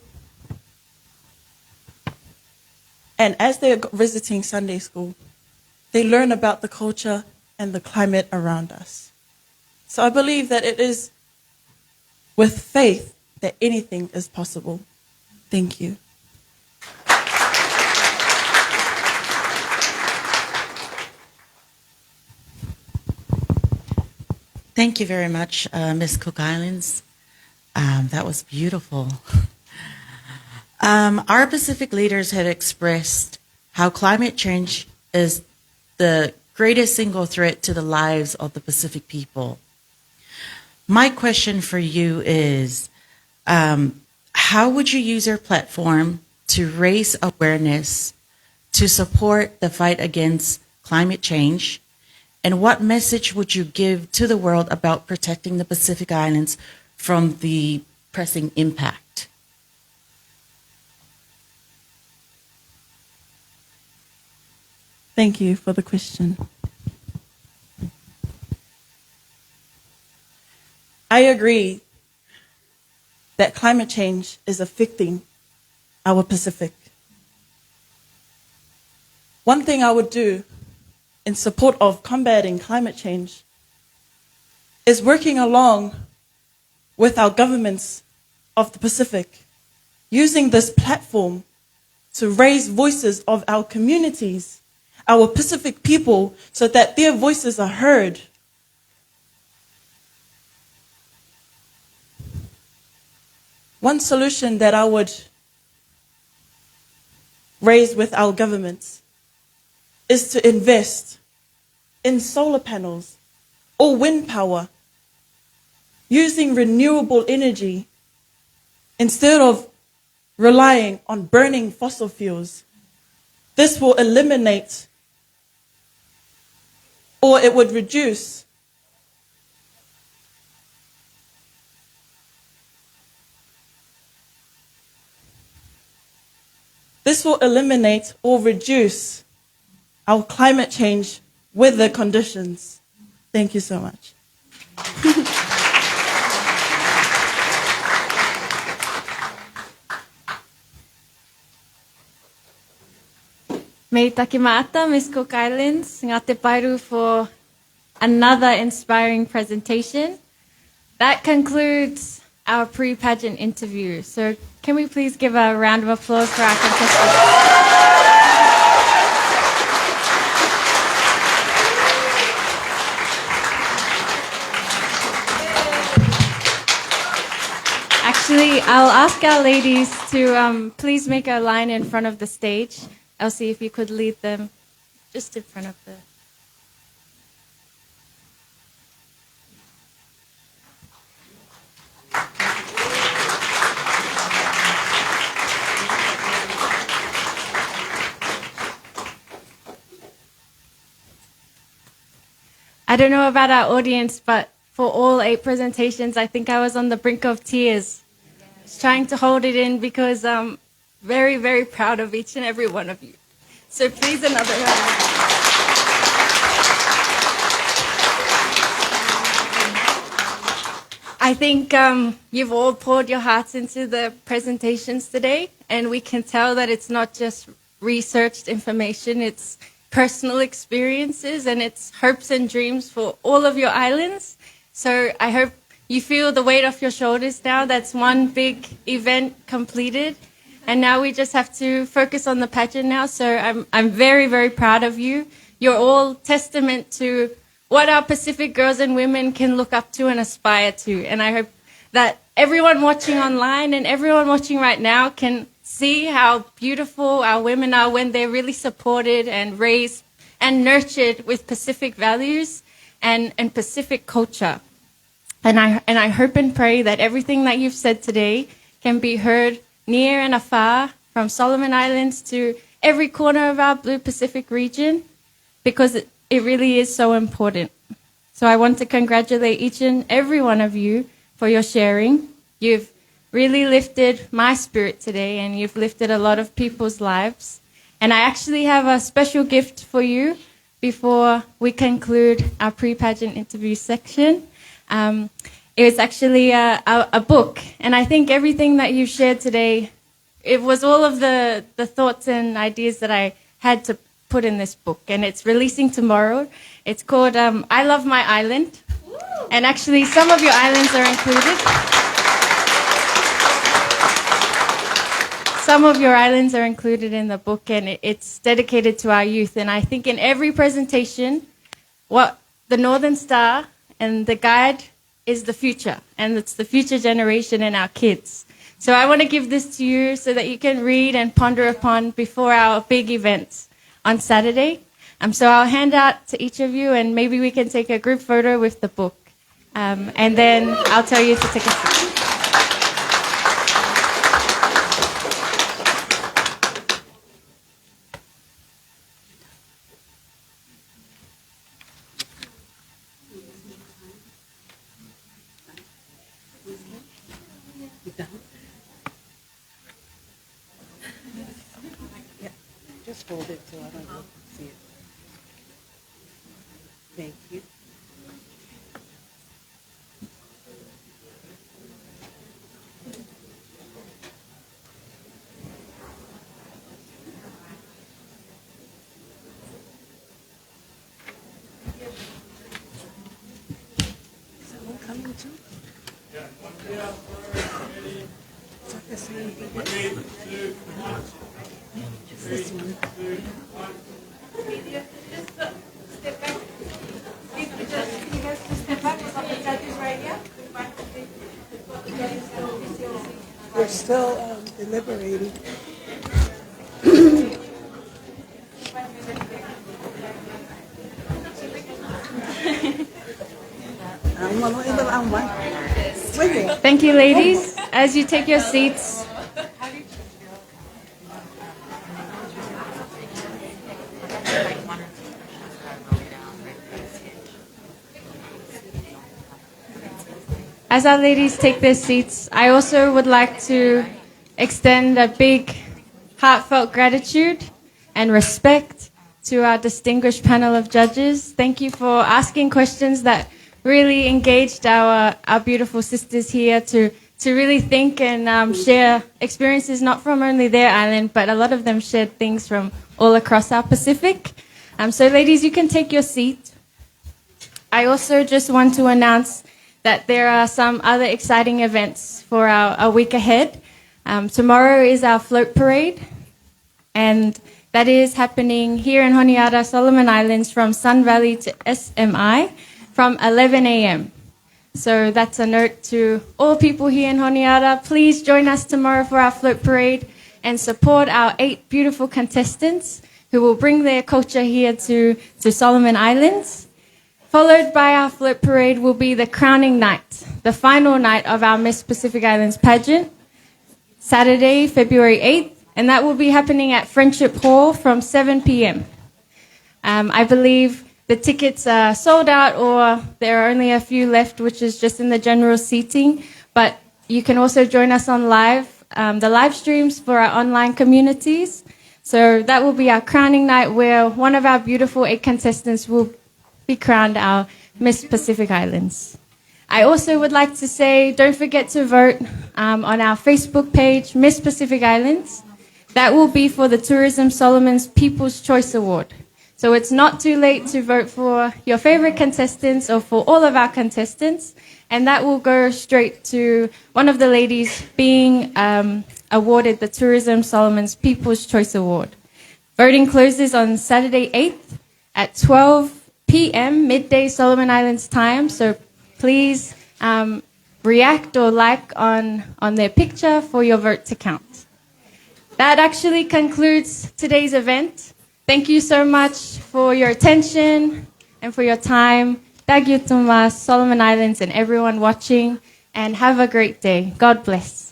and as they're visiting Sunday school, they learn about the culture and the climate around us. So I believe that it is with faith that anything is possible. Thank you. Thank you very much, Ms. Cook Islands. That was beautiful. Our Pacific leaders had expressed how climate change is the greatest single threat to the lives of the Pacific people. My question for you is, how would you use your platform to raise awareness to support the fight against climate change? And what message would you give to the world about protecting the Pacific Islands from the pressing impact? Thank you for the question. I agree that climate change is affecting our Pacific. One thing I would do in support of combating climate change is working along with our governments of the Pacific, using this platform to raise voices of our communities, our Pacific people, so that their voices are heard. One solution that I would raise with our governments is to invest in solar panels or wind power, using renewable energy instead of relying on burning fossil fuels. This will eliminate, or it would reduce, our climate change weather conditions. Thank you so much. Me takimata, Miss Cook Islands, ngā te pairu for another inspiring presentation. That concludes our pre-pageant interview. So can we please give a round of applause for our contestants? Actually, I'll ask our ladies to please make a line in front of the stage. Elsie, if you could lead them just in front of the... I don't know about our audience, but for all 8 presentations, I think I was on the brink of tears, trying to hold it in because I'm very, very proud of each and every one of you. So please, another round. I think you've all poured your hearts into the presentations today, and we can tell that it's not just researched information, it's personal experiences, and it's hopes and dreams for all of your islands. So I hope you feel the weight off your shoulders now. That's one big event completed. And now we just have to focus on the pageant now. So I'm very, very proud of you. You're all testament to what our Pacific girls and women can look up to and aspire to. And I hope that everyone watching online and everyone watching right now can see how beautiful our women are when they're really supported and raised and nurtured with Pacific values and Pacific culture. And I hope and pray that everything that you've said today can be heard near and afar, from Solomon Islands to every corner of our Blue Pacific region, because it really is so important. So I want to congratulate each and every one of you for your sharing. You've really lifted my spirit today, and you've lifted a lot of people's lives. And I actually have a special gift for you before we conclude our pre-pageant interview section. It was actually a book, and I think everything that you shared today, it was all of the thoughts and ideas that I had to put in this book, and it's releasing tomorrow. It's called I Love My Island, and actually some of your islands are included. Some of your islands are included in the book, and it's dedicated to our youth. And I think in every presentation, what the Northern Star and the guide is the future, and it's the future generation and our kids. So I want to give this to you so that you can read and ponder upon before our big event on Saturday. So I'll hand out to each of you, and maybe we can take a group photo with the book. And then I'll tell you to take a seat. Just hold it so I don't see it. Thank you. Is someone coming too? Is that the same thing? This one. We're still deliberating. Thank you, ladies. As you take your seats, as our ladies take their seats, I also would like to extend a big heartfelt gratitude and respect to our distinguished panel of judges. Thank you for asking questions that really engaged our beautiful sisters here to really think and share experiences not from only their island, but a lot of them shared things from all across our Pacific. So ladies, you can take your seat. I also just want to announce that there are some other exciting events for our week ahead. Tomorrow is our float parade, and that is happening here in Honiara, Solomon Islands, from Sun Valley to SMI from 11 a.m. So that's a note to all people here in Honiara. Please join us tomorrow for our float parade and support our 8 beautiful contestants who will bring their culture here to Solomon Islands. Followed by our float parade will be the crowning night, the final night of our Miss Pacific Islands pageant, Saturday, February 8th, and that will be happening at Friendship Hall from 7 p.m. I believe the tickets are sold out, or there are only a few left, which is just in the general seating, but you can also join us on the live streams for our online communities. So that will be our crowning night, where one of our beautiful 8 contestants will be crowned our Miss Pacific Islands. I also would like to say, don't forget to vote on our Facebook page, Miss Pacific Islands. That will be for the Tourism Solomon's People's Choice Award. So it's not too late to vote for your favorite contestants or for all of our contestants, and that will go straight to one of the ladies being awarded the Tourism Solomon's People's Choice Award. Voting closes on Saturday 8th at 12 p.m. midday Solomon Islands time, so please react or like on their picture for your vote to count. That actually concludes today's event. Thank you so much for your attention and for your time. Thank you to my Solomon Islands and everyone watching, and have a great day. God bless.